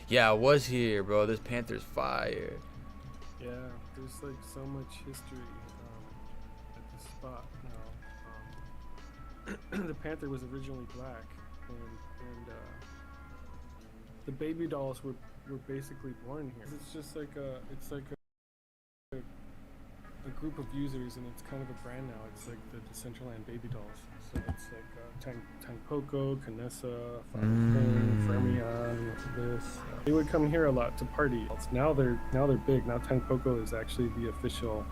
Yeah, I was here, bro. This Panther's fire. Yeah, there's like so much history at this spot now. The panther was originally black, and the baby dolls were basically born here. It's just like a group of users, and it's kind of a brand now. It's like the Decentraland baby dolls. So it's like Tangpoco, Canessa, Fermion, this. They would come here a lot to party. Now they're big. Now Tangpoco is actually the official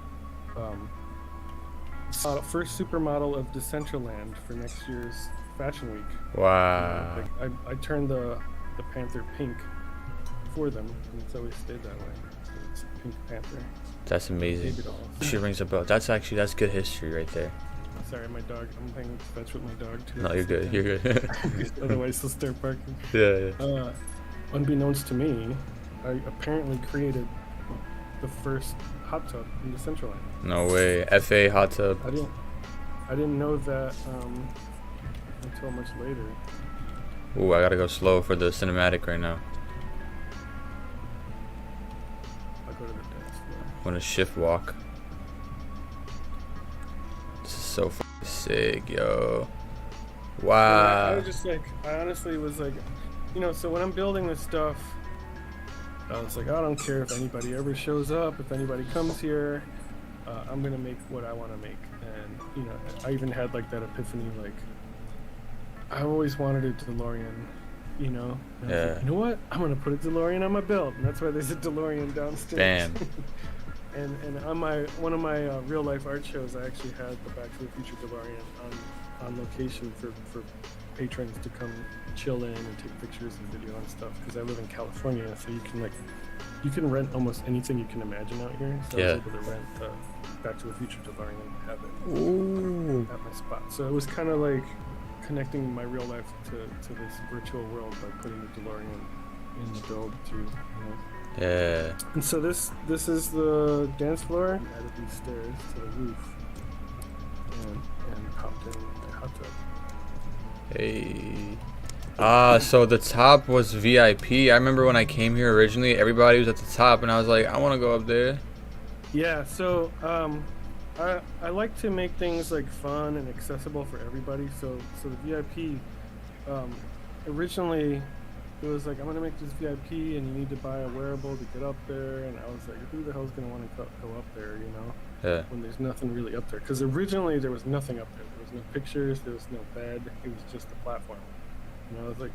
first supermodel of Decentraland for next year's Fashion Week. Wow. I turned the panther pink for them, and it's always stayed that way. So it's a pink panther. That's amazing. Baby dolls. She rings a bell. That's good history right there. Sorry, my dog. I'm playing fetch with my dog too. No, you're good. You're good. Otherwise, he'll start barking. Yeah. Unbeknownst to me, I apparently created the first hot tub in Decentraland. No way. FA hot tub. I didn't know that until much later. Ooh, I gotta go slow for the cinematic right now. I'll go to the dance floor. I'm gonna shift walk. This is so sick, yo. Wow. I was just like, I honestly was like, so when I'm building this stuff, I was like, I don't care if anybody ever shows up, if anybody comes here, I'm gonna make what I want to make. And I even had like that epiphany, like I always wanted a DeLorean, And I was like, you know what? I'm gonna put a DeLorean on my build, and that's why there's a DeLorean downstairs. Bam. and on one of my real life art shows, I actually had the Back to the Future DeLorean on location for patrons to come chill in and take pictures and video and stuff. Because I live in California, so you can rent almost anything you can imagine out here. So I was able to rent Back to the Future DeLorean and have it at my spot. So it was kind of like connecting my real life to this virtual world by putting the DeLorean in the build too. Yeah. And so this is the dance floor. I added these stairs to the roof and popped in my hot tub. Hey. So the top was VIP. I remember when I came here originally, everybody was at the top, and I was like, I want to go up there. Yeah. So I like to make things like fun and accessible for everybody. So the VIP originally it was like, I'm gonna make this VIP and you need to buy a wearable to get up there, and I was like, who the hell's gonna want to go up there, Yeah. when there's nothing really up there? Because originally there was nothing up there. There was no pictures, there was no bed, it was just a platform. And I was like,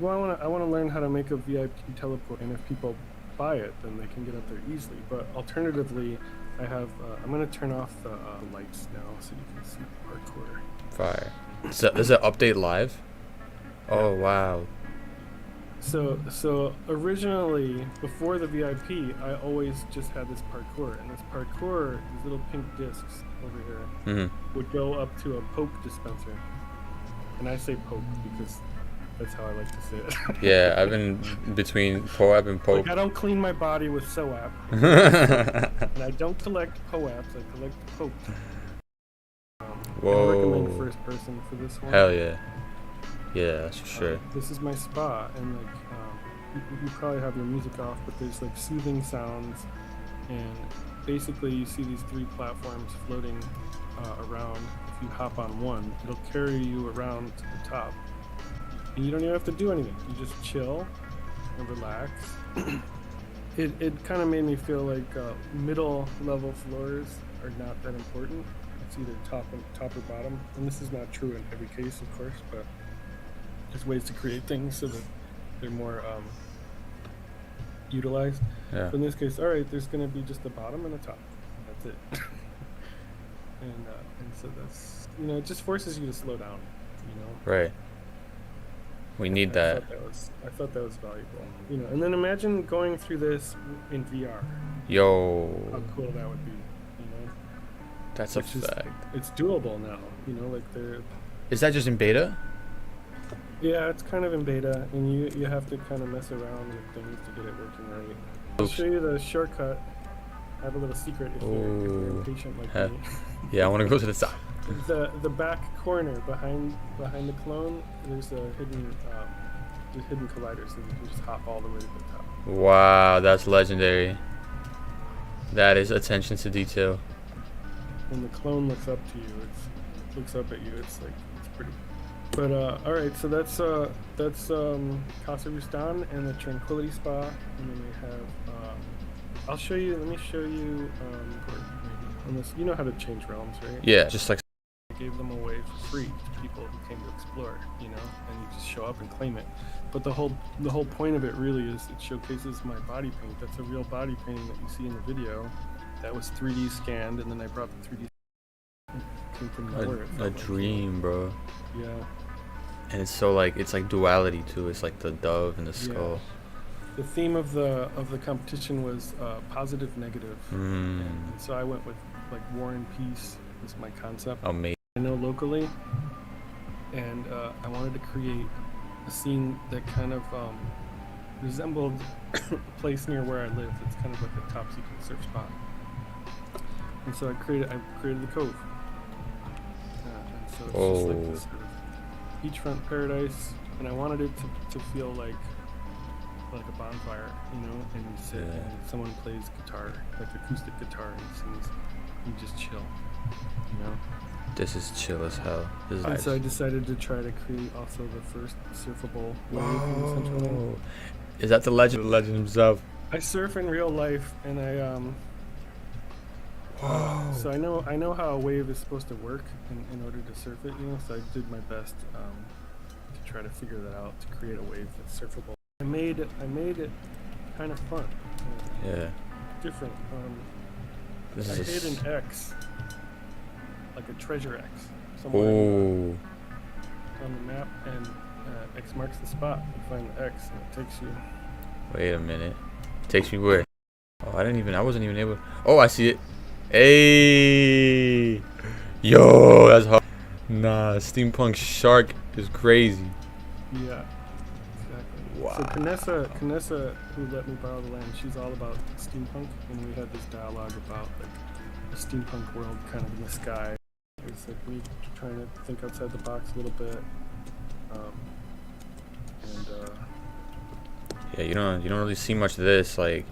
well, I want to learn how to make a VIP teleport, and if people buy it, then they can get up there easily. But alternatively, I have I'm gonna turn off the lights now so you can see the parkour. Fire. So is it update live? Oh wow. So originally, before the VIP, I always just had this parkour, and this parkour, these little pink discs over here, would go up to a Pope dispenser. And I say Pope because that's how I like to say it. Yeah, I've been between POAP and Pope. Like, I don't clean my body with SOAP. And I don't collect POAPs, I collect Pope. Whoa. I recommend first person for this one. Hell yeah. Yeah, that's for sure. This is my spa, and like you probably have your music off, but there's like soothing sounds, and basically you see these 3 platforms floating around. If you hop on one, it'll carry you around to the top, and you don't even have to do anything. You just chill and relax. It kind of made me feel like middle level floors are not that important. It's either top or bottom, and this is not true in every case, of course, but there's ways to create things so that they're more utilized. Yeah. So in this case, all right, there's going to be just a bottom and a top. That's it. and so that's, it just forces you to slow down, Right. We need that. I thought that was valuable. And then imagine going through this in VR. Yo. How cool that would be, That's a fact. It's doable now, like they're... Is that just in beta? Yeah, it's kind of in beta, and you have to kind of mess around with things to get it working right. I'll show you the shortcut. I have a little secret if you're impatient like me. Yeah, I want to go to the side. The back corner behind the clone, there's a hidden the hidden collider, so you can just hop all the way to the top. Wow, that's legendary. That is attention to detail. When the clone looks up to you, looks up at you. It's pretty. But all right, so that's Casa Rustan and the Tranquility Spa, and then we have. I'll show you. Let me show you. On this, you know how to change realms, right? Yeah, just like. I gave them away for free to people who came to explore, and you just show up and claim it. But the whole point of it really is it showcases my body paint. That's a real body painting that you see in the video. That was 3D scanned, and then I brought the 3D. Came from nowhere. A dream, bro. Yeah. And it's so like it's like duality too. It's like the dove and the skull. Yeah. The theme of the competition was positive, negative. And so I went with like war and peace is my concept. Amazing. I know locally, and I wanted to create a scene that kind of resembled a place near where I live. It's kind of like a top secret surf spot. And so I created the cove. And so it's just like this sort of beachfront paradise, and I wanted it to feel like a bonfire, and you sit and someone plays guitar, like acoustic guitar, and sings. You just chill, This is chill as hell. This is nice. So I decided to try to create also the first surfable wave in the Central Land. Is that the legend himself? I surf in real life, and so I know how a wave is supposed to work in order to surf it, so I did my best to try to figure that out, to create a wave that's surfable. I made it kind of fun. Different. I hid an X, like a treasure X, somewhere on the map, and X marks the spot. You find the X, and it takes you. Wait a minute. Takes me where? Oh, I wasn't even able. Oh, I see it. Hey, yo, that's hard. Nah, steampunk shark is crazy. Yeah, exactly. Wow. So Kanessa, who let me borrow the land, she's all about steampunk, and we had this dialogue about like a steampunk world kind of in the sky. It's like me trying to think outside the box a little bit, Yeah, you don't really see much of this like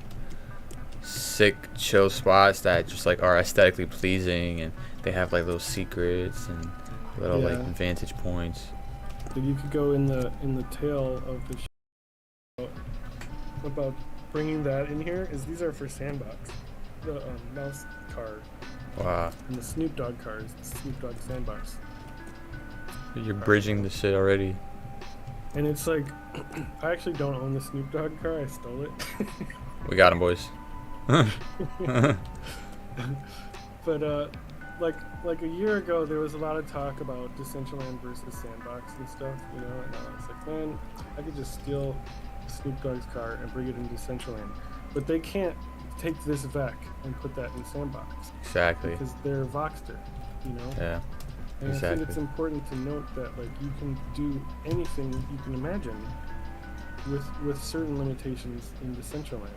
sick chill spots that just like are aesthetically pleasing, and they have like little secrets and little like vantage points. But you could go in the tail of the show about bringing that in here. These are for Sandbox, the mouse car. Wow. And the Snoop Dogg cars, Snoop Dogg Sandbox. You're bridging the shit already. And it's like, I actually don't own the Snoop Dogg car. I stole it. We got him, boys. But like a year ago, there was a lot of talk about Decentraland versus Sandbox and stuff, and I was like, man, I could just steal Snoop Dogg's car and bring it into Decentraland, but they can't take this VEC and put that in Sandbox. Exactly. Because they're Voxter, Yeah. And exactly. I think it's important to note that like you can do anything you can imagine with certain limitations in Decentraland.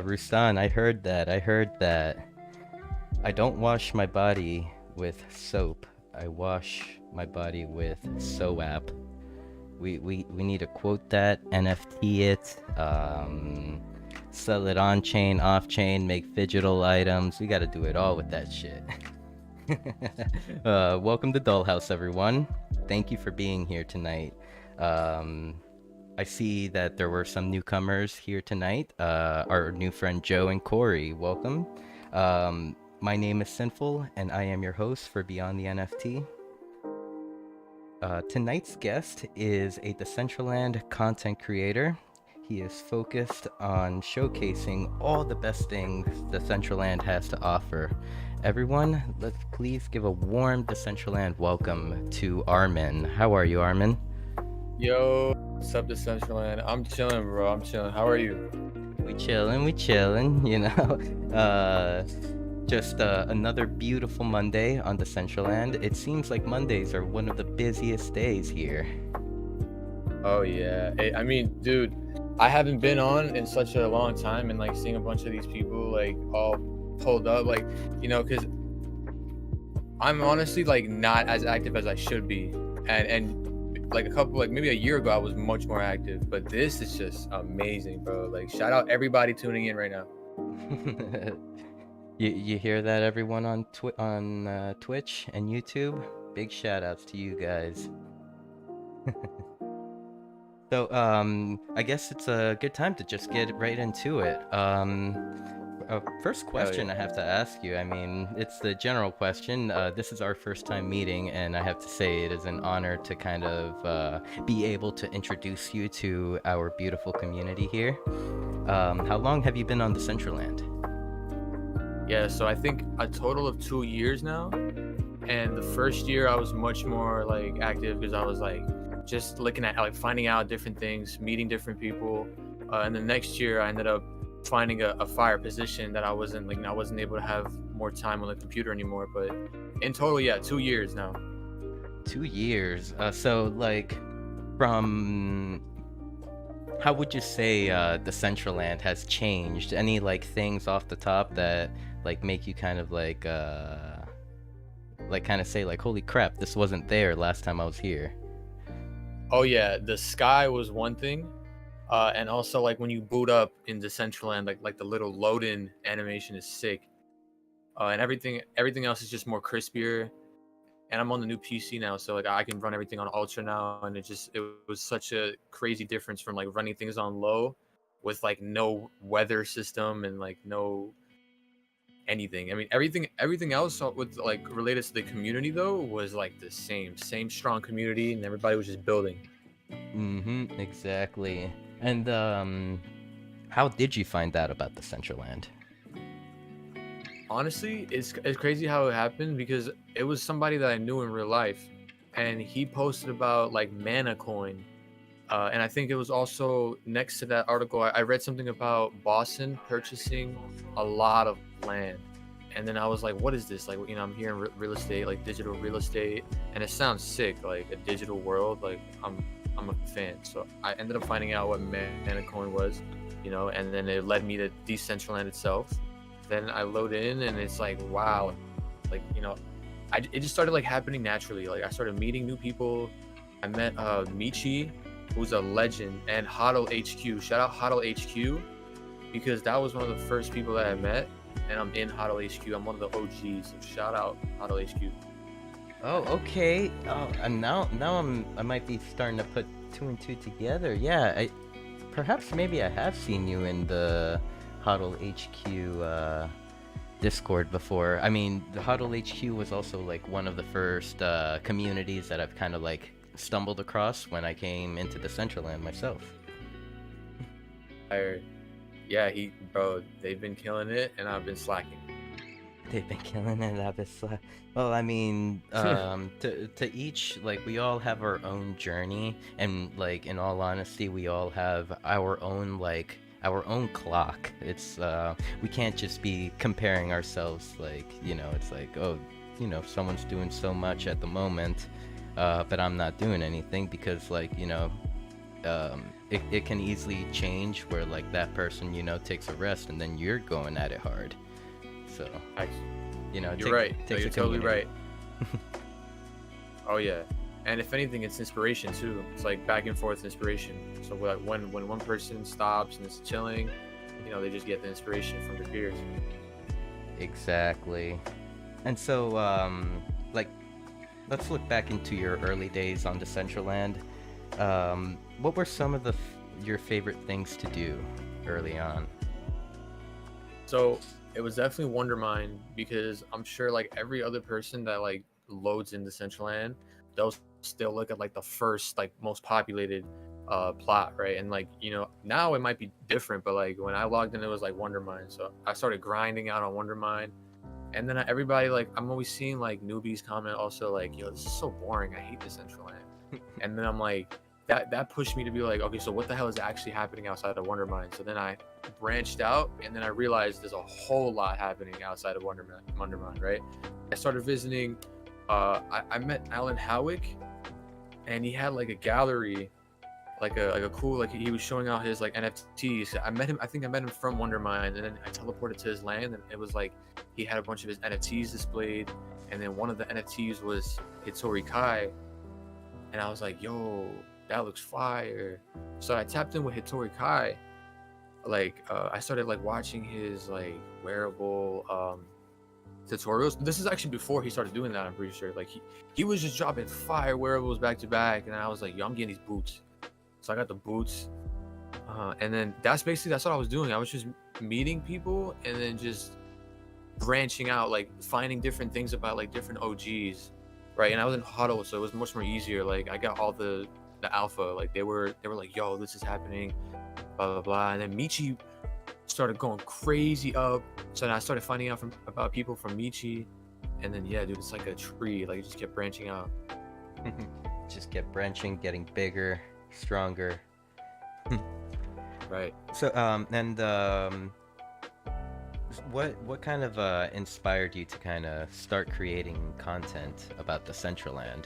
Rustan, I heard that. I don't wash my body with soap. I wash my body with SOAP. We need to quote that, NFT it, sell it on chain, off chain, make digital items. We got to do it all with that shit. Welcome to DollHouse, everyone. Thank you for being here tonight. I see that there were some newcomers here tonight. Our new friend Joe and Corey, welcome. My name is Sinful, and I am your host for Beyond the NFT. Tonight's guest is a Decentraland content creator. He is focused on showcasing all the best things Decentraland has to offer. Everyone, let's please give a warm Decentraland welcome to Armin. How are you, Armin? Yo, what's up, Decentraland? I'm chilling, bro. I'm chilling. How are you? We chillin', you know. Uh, just another beautiful Monday on Decentraland. It seems like Mondays are one of the busiest days here. Oh yeah. I mean, dude, I haven't been on in such a long time, and like seeing a bunch of these people like all pulled up, like, because I'm honestly like not as active as I should be, and like maybe a year ago I was much more active, but this is just amazing, bro. Like, shout out everybody tuning in right now. You hear that, everyone on Twitch and YouTube? Big shout outs to you guys. So I guess it's a good time to just get right into it. First question yeah. I have to ask you, I mean, it's the general question. This is our first time meeting, and I have to say it is an honor to kind of be able to introduce you to our beautiful community here. How long have you been on Decentraland? Yeah, so I think a total of 2 years now. And the first year I was much more like active because I was like just looking at like finding out different things, meeting different people. And the next year I ended up finding a fire position that I wasn't able to have more time on the computer anymore. But in total, yeah, 2 years now. 2 years. So like from how would you say Decentraland has changed? Any like things off the top that like make you kind of like kind of say like, holy crap, this wasn't there last time I was here? Oh yeah, the sky was one thing. And also like when you boot up in Decentraland, like the little load-in animation is sick. And everything else is just more crispier. And I'm on the new PC now, so like I can run everything on ultra now, and it was such a crazy difference from like running things on low with like no weather system and like no anything. I mean, everything else with like related to the community though was like the same strong community, and everybody was just building. Exactly. And how did you find out about Decentraland? Honestly, it's crazy how it happened because it was somebody that I knew in real life, and he posted about like Mana Coin. And I think it was also next to that article, I read something about Boston purchasing a lot of land. And then I was like, what is this? Like, I'm hearing real estate, like digital real estate, and it sounds sick, like a digital world. Like, I'm a fan. So I ended up finding out what Mana Coin was, and then it led me to Decentraland itself. Then I load in, and it's like, wow, like, it just started like happening naturally. Like, I started meeting new people. I met Michi, who's a legend, and Hodl HQ. Shout out Hodl HQ, because that was one of the first people that I met, and I'm in Hodl HQ. I'm one of the OGs, so shout out Hodl HQ. Oh, okay. Oh, and now I might be starting to put two and two together. Yeah, perhaps maybe I have seen you in the Hodl HQ Discord before. I mean, the Hodl HQ was also like one of the first communities that I've kind of like stumbled across when I came into Decentraland myself. Yeah, bro, they've been killing it, and I've been slacking. They've been killing it. I've been well, I mean, to each, like, we all have our own journey, and like, in all honesty, we all have our own clock. It's we can't just be comparing ourselves, like, it's like, oh, someone's doing so much at the moment, but I'm not doing anything, because like, it can easily change where like that person takes a rest, and then you're going at it hard. So you're right. You're totally right. Oh yeah, and if anything, it's inspiration too. It's like back and forth inspiration. So like when one person stops and is chilling, they just get the inspiration from their peers. Exactly. And so like, let's look back into your early days on Decentraland. What were some of your favorite things to do early on? So it was definitely Wondermine, because I'm sure like every other person that like loads in Decentraland, they'll still look at like the first like most populated plot, right? And like, you know, now it might be different, but like when I logged in, it was like Wondermine. So I started grinding out on Wondermine, and then everybody, like, I'm always seeing like newbies comment also like, yo, this is so boring. I hate Decentraland. And then I'm like, that pushed me to be like, okay, so what the hell is actually happening outside of Wondermine? So then I branched out, and then I realized there's a whole lot happening outside of Wondermine, right? I started visiting. I met Alan Howick, and he had like a gallery, like a cool, like he was showing out his like NFTs. I met him. I think I met him from Wondermine, and then I teleported to his land, and it was like he had a bunch of his NFTs displayed, and then one of the NFTs was Hitori Kai, and I was like, yo, that looks fire. So I tapped in with Hitori Kai. Like I started like watching his like wearable tutorials. This is actually before he started doing that, I'm pretty sure. Like he was just dropping fire wearables back to back, and I was like, yo, I'm getting these boots. So I got the boots, and then that's what I was doing. I was just meeting people and then just branching out, like finding different things about like different OGs, right? And I was in huddle, so it was much more easier. Like I got all the alpha. Like they were like, yo, this is happening, blah blah blah. And then Michi started going crazy up. So then I started finding out about people from Michi, and then yeah, dude, it's like a tree. Like it just kept branching out. Just kept branching, getting bigger, stronger. Right. So what kind of inspired you to kind of start creating content about the Decentraland?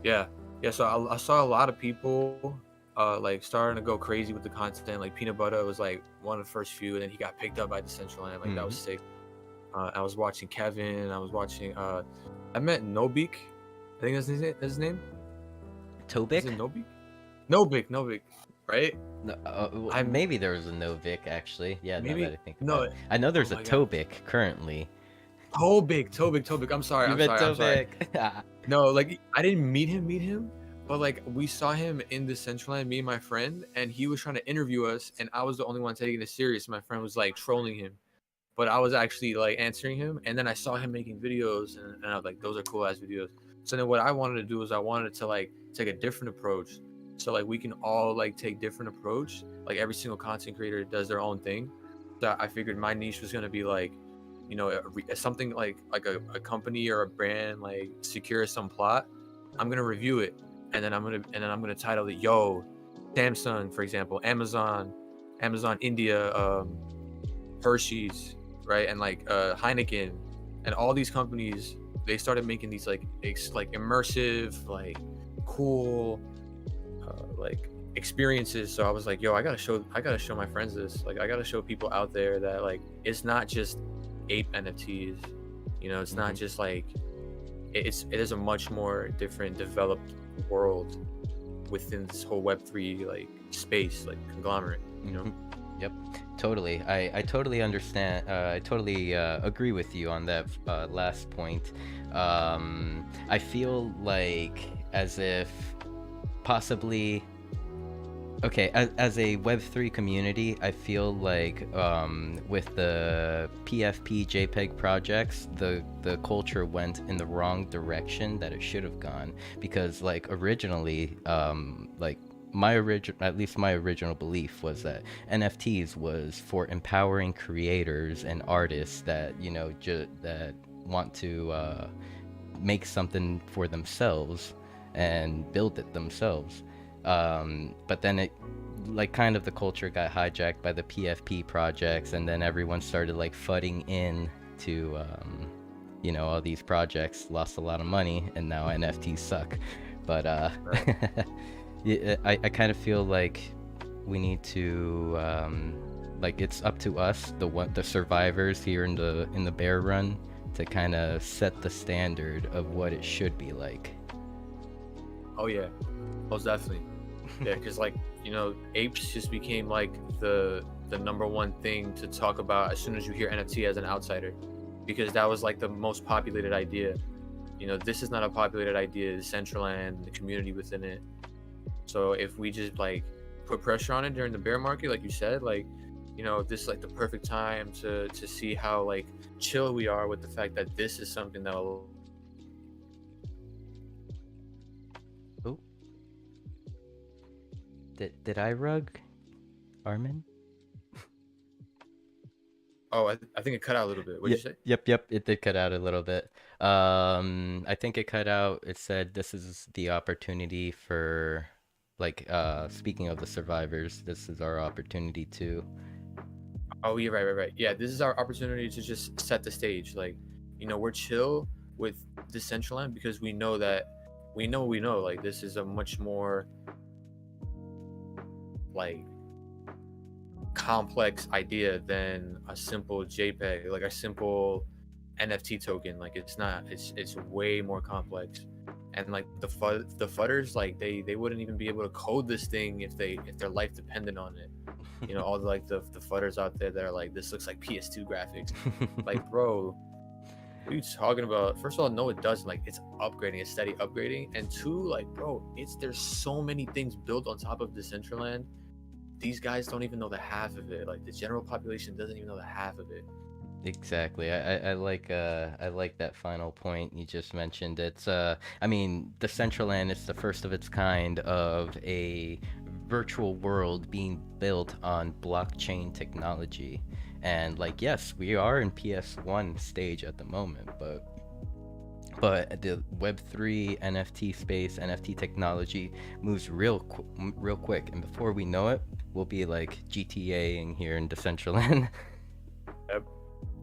Yeah. So I saw a lot of people like starting to go crazy with the content. Like Peanut Butter was like one of the first few, and then he got picked up by the Decentraland. Like that was sick. I was watching Kevin. I was watching. I met Nobik. I think that's his name. Tobik? Is it Nobik? Nobik, right? No, maybe there was a Novik actually. Yeah, maybe, now that I think no. about it. I know there's Oh a my God. Tobik currently. Tobik. I'm sorry. You met I'm sorry. Tobik. No, like I didn't meet him, but like we saw him in the Decentraland, me and my friend, and he was trying to interview us, and I was the only one taking it serious. My friend was like trolling him, but I was actually like answering him, and then I saw him making videos, and I was like, those are cool ass videos. So then what I wanted to do is I wanted to like take a different approach, so like we can all like take different approach. Like every single content creator does their own thing. So I figured my niche was gonna be like, you know, something like a company or a brand like secures some plot. I'm gonna review it, and then I'm gonna title it, yo, Samsung, for example, Amazon India, Hershey's, right, and like Heineken, and all these companies, they started making these like immersive, like cool, like experiences. So I was like, yo, I gotta show my friends this. Like I gotta show people out there that like it's not just ape NFTs, you know, it's not just like it is a much more different developed world within this whole Web3 like space, like conglomerate, you know. Yep, totally. I totally understand. I totally agree with you on that last point. I feel like as if possibly, okay, as a Web3 community, I feel like with the PFP JPEG projects, the culture went in the wrong direction that it should have gone, because like originally, like at least my original belief was that NFTs was for empowering creators and artists that, you know, that want to make something for themselves and build it themselves. But then it, like, kind of the culture got hijacked by the PFP projects, and then everyone started like flooding in to you know, all these projects, lost a lot of money, and now NFTs suck. But I kind of feel like we need to like, it's up to us, the survivors here in the bear run, to kind of set the standard of what it should be like. Oh yeah, most definitely. Yeah, because like, you know, apes just became like the number one thing to talk about as soon as you hear NFT as an outsider, because that was like the most populated idea. You know, this is not a populated idea, Decentraland, the community within it. So if we just like put pressure on it during the bear market, like you said, like, you know, this is like the perfect time to see how like chill we are with the fact that this is something that will. Did I rug, Armin? Oh, I think it cut out a little bit. What'd Yep, you say? yep. It did cut out a little bit. I think it cut out. It said this is the opportunity for, like, speaking of the survivors, this is our opportunity to. Oh, yeah, right. Yeah, this is our opportunity to just set the stage. Like, we're chill with Decentraland because we know that we know. Like, this is a much more like complex idea than a simple JPEG, like a simple NFT token. Like, it's not. It's way more complex. And like the fudders, like they wouldn't even be able to code this thing if their life depended on it. All the fudders out there that are like, this looks like PS2 graphics. Like, bro, what are you talking about? First of all, no, it doesn't. Like, it's upgrading, it's steady upgrading. And two, like, bro, there's so many things built on top of Decentraland. These guys don't even know the half of it. Like, the general population doesn't even know the half of it. Exactly. I like that final point you just mentioned. It's I mean, the Decentraland is the first of its kind of a virtual world being built on blockchain technology. And like, yes, we are in PS1 stage at the moment, but the Web3 NFT space, NFT technology moves real quick, and before we know it, we'll be like GTAing here in Decentraland.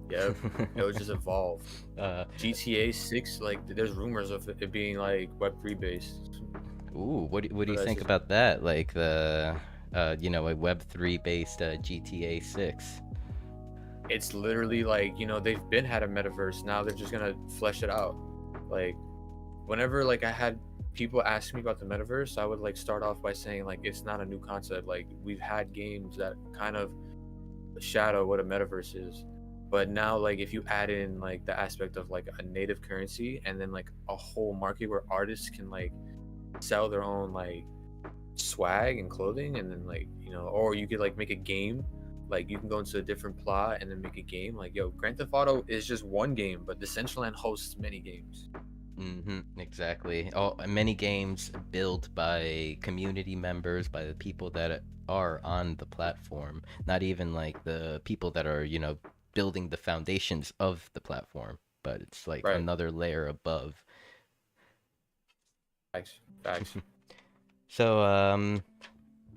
Yep. It'll just evolve. GTA 6, like, there's rumors of it being like Web3 based. Ooh, what do you That's think just, about that? Like the a Web3 based GTA 6. it's literally like, they've been had a metaverse. Now they're just gonna flesh it out. Like, whenever like I had people ask me about the metaverse, I would like start off by saying like it's not a new concept. Like, we've had games that kind of shadow what a metaverse is. But now, like, if you add in like the aspect of like a native currency and then like a whole market where artists can like sell their own like swag and clothing, and then like, or you could like make a game. Like, you can go into a different plot and then make a game. Like, yo, Grand Theft Auto is just one game, but Decentraland hosts many games. Exactly. Many games built by community members, by the people that are on the platform, not even like the people that are, building the foundations of the platform, but it's like Right. another layer above. Facts. So,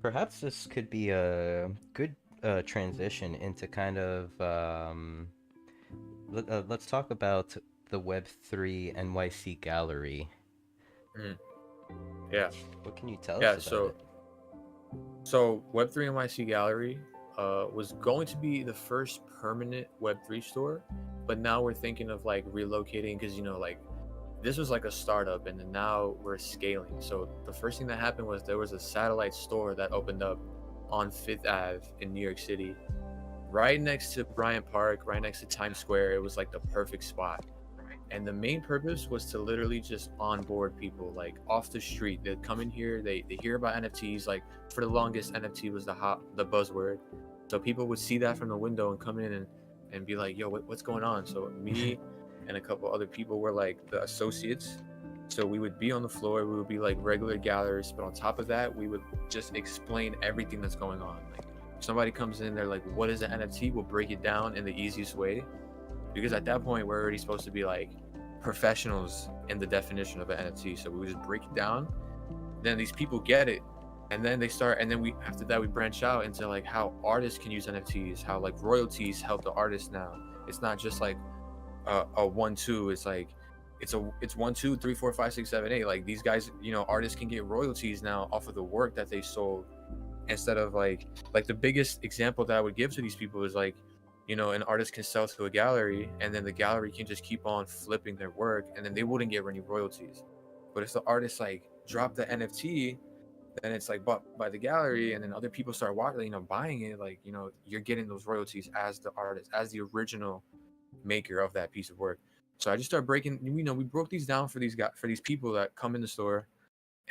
perhaps this could be a good transition into kind of let's talk about the Web3 NYC gallery. Mhm. Yeah. What can you tell Yeah. us about it? So Web3 NYC Gallery was going to be the first permanent Web3 store, but now we're thinking of like relocating because, like, this was like a startup, and then now we're scaling. So the first thing that happened was there was a satellite store that opened up on Fifth Ave in New York City, right next to Bryant Park, right next to Times Square. It was like the perfect spot. And the main purpose was to literally just onboard people like off the street. They'd come in here, they hear about NFTs. Like, for the longest, NFT was the buzzword. So people would see that from the window and come in and be like, yo, what's going on? So me and a couple other people were like the associates. So we would be on the floor, we would be like regular gallerists, but on top of that, we would just explain everything that's going on. Like, if somebody comes in, they're like, what is an NFT? We'll break it down in the easiest way. Because at that point, we're already supposed to be like professionals in the definition of an NFT. So we would just break it down. Then these people get it, and then they start, and then after that we branch out into like how artists can use NFTs, how like royalties help the artist now. It's not just like a 1-2. It's like it's 1-2-3-4-5-6-7-8. Like, these guys, artists can get royalties now off of the work that they sold, instead of like the biggest example that I would give to these people is like, an artist can sell to a gallery, and then the gallery can just keep on flipping their work, and then they wouldn't get any royalties. But if the artist like drop the NFT, then it's like bought by the gallery, and then other people start watching, buying it. Like, you're getting those royalties as the artist, as the original maker of that piece of work. So I just started breaking. We broke these down for these people that come in the store,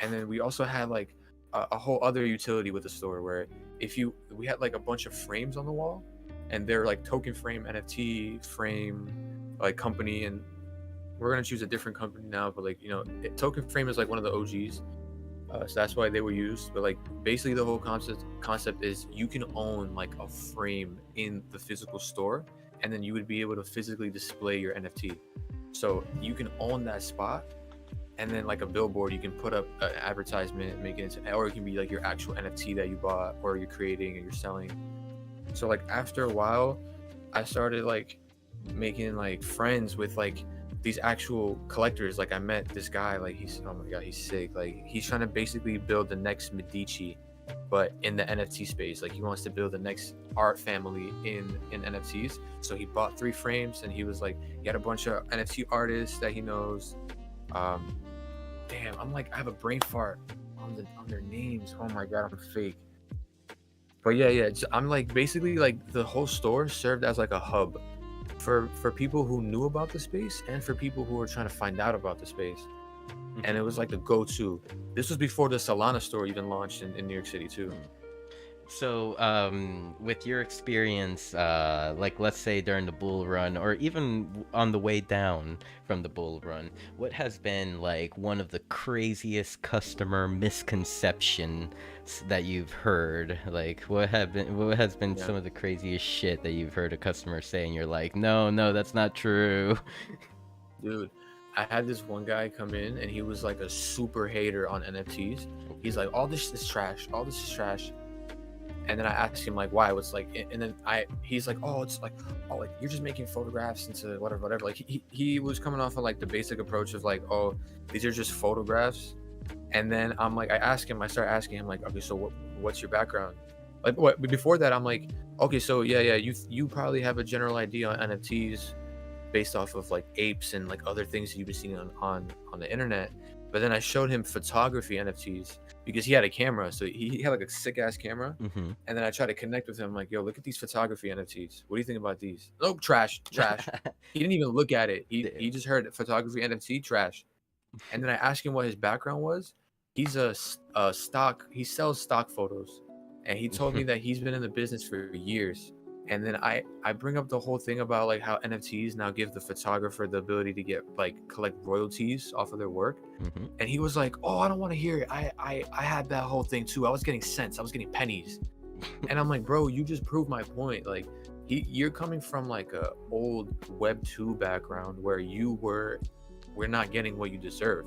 and then we also had like a whole other utility with the store where we had like a bunch of frames on the wall, and they're like token frame, NFT frame, like company, and we're gonna choose a different company now. But like, token frame is like one of the OGs, So that's why they were used. But like basically the whole concept is you can own like a frame in the physical store, and then you would be able to physically display your NFT. So you can own that spot, and then like a billboard, you can put up an advertisement, make it into, or it can be like your actual NFT that you bought or you're creating and you're selling. So like after a while, I started like making like friends with like these actual collectors. Like I met this guy, like he's, oh my god, he's sick. Like he's trying to basically build the next Medici, but in the NFT space. Like he wants to build the next art family in NFTs. So he bought 3 frames, and he was like, he had a bunch of NFT artists that he knows. Um, damn, I'm like, I have a brain fart on their names. Oh my god, I'm fake. But yeah, I'm like basically like the whole store served as like a hub for people who knew about the space and for people who were trying to find out about the space. And it was like the go-to. This was before the Solana store even launched in New York City too. So, with your experience, like let's say during the bull run, or even on the way down from the bull run, what has been like one of the craziest customer misconceptions that you've heard? Like, what has been Yeah. some of the craziest shit that you've heard a customer say, and you're like, no, that's not true. Dude, I had this one guy come in, and he was like a super hater on NFTs. He's like, all this is trash. All this is trash. And then I asked him like why. What's like, and then he's like, oh, it's like, oh, like you're just making photographs into whatever. Like he was coming off of like the basic approach of like, oh, these are just photographs. And then I'm like, I start asking him like, okay, so what's your background? Like what before that, I'm like, okay, so yeah, you probably have a general idea on NFTs based off of like apes and like other things that you've been seeing on the internet. But then I showed him photography NFTs because he had a camera, so he had like a sick ass camera. Mm-hmm. And then I tried to connect with him, like, yo, look at these photography NFTs. What do you think about these? Oh, trash. He didn't even look at it. He just heard photography NFT, trash. And then I asked him what his background was. He's a stock. He sells stock photos, and he told me that he's been in the business for years. And then I bring up the whole thing about like how NFTs now give the photographer the ability to get like collect royalties off of their work. Mm-hmm. And he was like, oh, I don't want to hear it. I had that whole thing too. I was getting cents. I was getting pennies. And I'm like, bro, you just proved my point. Like you're coming from like a old Web 2 background where we're not getting what you deserve.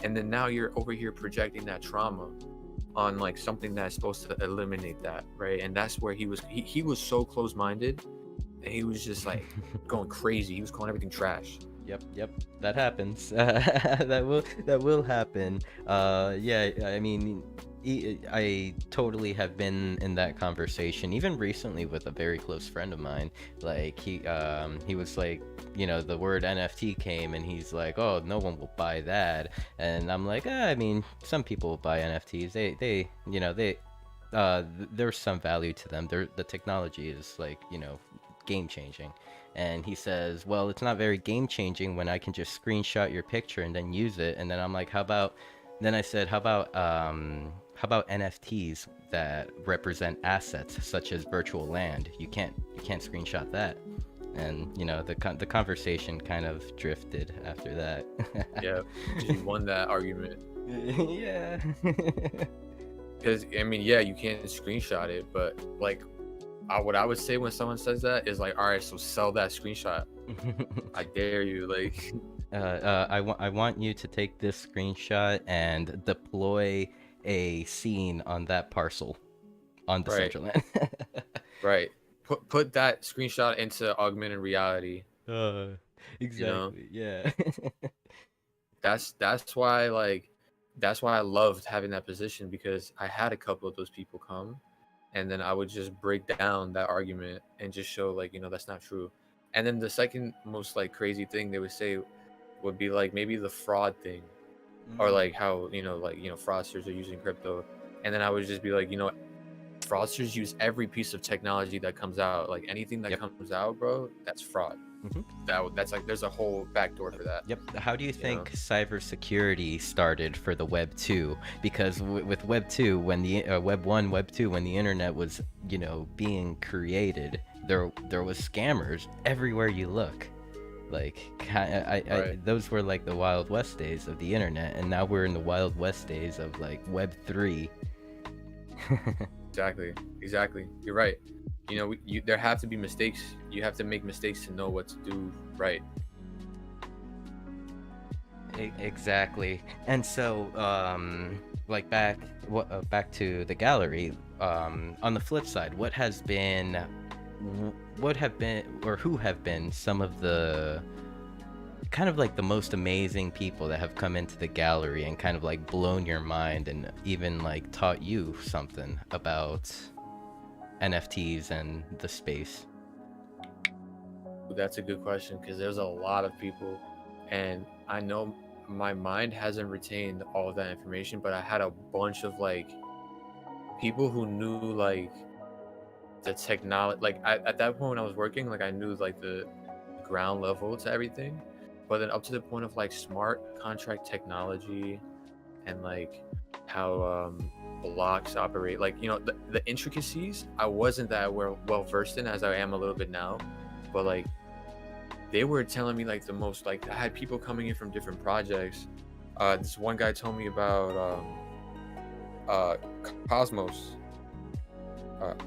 And then now you're over here projecting that trauma on like something that's supposed to eliminate that, right? And that's where he was so close-minded, and he was just like going crazy. He was calling everything trash. Yep, that happens. That will happen. Yeah, I mean, I totally have been in that conversation, even recently with a very close friend of mine. Like he was like, you know, the word NFT came, and he's like, oh, no one will buy that. And I'm like, I mean, some people will buy NFTs. They you know, there's some value to them. The technology is like, you know, game changing. And he says, well, it's not very game changing when I can just screenshot your picture and then use it. And then I'm like, then I said, how about NFTs that represent assets such as virtual land? You can't screenshot that. And you know, the conversation kind of drifted after that. Yeah, you won that argument. Yeah. Because I mean, yeah, you can't screenshot it, but like what I would say when someone says that is like, all right, so sell that screenshot. I dare you. Like I want you to take this screenshot and deploy a scene on that parcel on Decentraland. Right. Put that screenshot into augmented reality. Exactly. You know? Yeah. That's why I loved having that position, because I had a couple of those people come, and then I would just break down that argument and just show like, you know, that's not true. And then the second most like crazy thing they would say would be like maybe the fraud thing, or like how, you know, like, you know, fraudsters are using crypto. And then I would just be like, you know, fraudsters use every piece of technology that comes out. Like anything that comes out, bro, that's fraud. That's like, there's a whole backdoor for that. Yep. How do you think cybersecurity started for the Web 2? Because with Web 2, when the Web 1, Web 2, when the internet was, you know, being created, there was scammers everywhere you look. Like, Right. those were like the Wild West days of the internet, and now we're in the Wild West days of like Web 3. Exactly. Exactly. You're right. You know, there have to be mistakes. You have to make mistakes to know what to do right. Exactly. And so, like back to the gallery. On the flip side, what have been, or who have been some of the kind of like the most amazing people that have come into the gallery and kind of like blown your mind and even like taught you something about NFTs and the space? That's a good question because there's a lot of people, and I know my mind hasn't retained all of that information, but I had a bunch of like people who knew like the technology. Like at that point when I was working, like I knew like the ground level to everything, but then up to the point of like smart contract technology and like how blocks operate, like you know the intricacies. I wasn't that well versed in as I am a little bit now, but like they were telling me like the most, like I had people coming in from different projects. This one guy told me about Cosmos.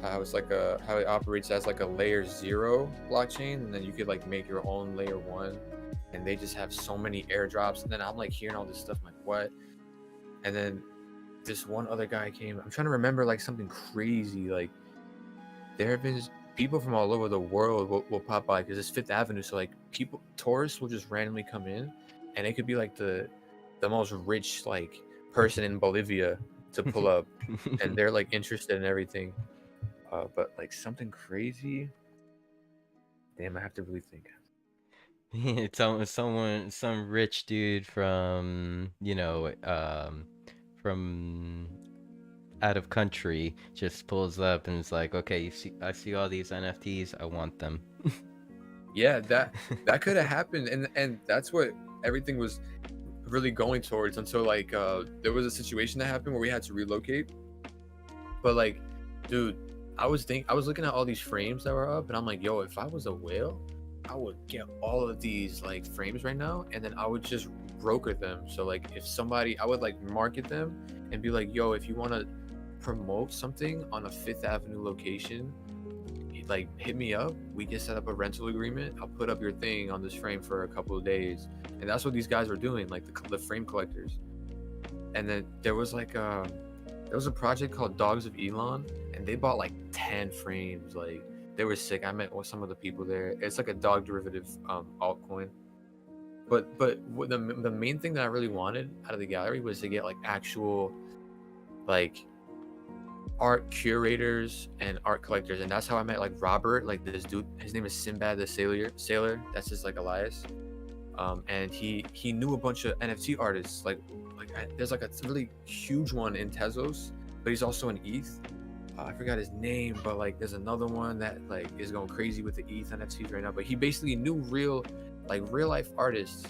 How it's like how it operates as like a layer 0 blockchain, and then you could like make your own layer 1, and they just have so many airdrops. And then I'm like hearing all this stuff, I'm like what? And then this one other guy came. I'm trying to remember like something crazy. Like there have been people from all over the world will pop by because it's Fifth Avenue. So like tourists will just randomly come in, and it could be like the most rich like person in Bolivia to pull up, and they're like interested in everything. But like something crazy. Damn, I have to really think. It's some rich dude from, from out of country just pulls up and is like, okay, I see all these NFTs, I want them. Yeah, that could have happened, and that's what everything was really going towards until like there was a situation that happened where we had to relocate. But like, dude, I was looking at all these frames that were up, and I'm like, yo, if I was a whale, I would get all of these like frames right now, and then I would just broker them. So like, if somebody, I would like market them and be like, yo, if you want to promote something on a Fifth Avenue location, like hit me up. We can set up a rental agreement. I'll put up your thing on this frame for a couple of days, and that's what these guys were doing, like the frame collectors. And then there was a project called Dogs of Elon, and they bought like 10 frames. Like they were sick. I met with some of the people there. It's like a dog derivative altcoin. But the main thing that I really wanted out of the gallery was to get like actual like art curators and art collectors, and that's how I met like Robert, like this dude. His name is Sinbad the Sailor. That's just like alias. And he knew a bunch of NFT artists. There's like a really huge one in Tezos, but he's also in ETH. I forgot his name, but like there's another one that like is going crazy with the ETH NFTs right now. But he basically knew real life artists,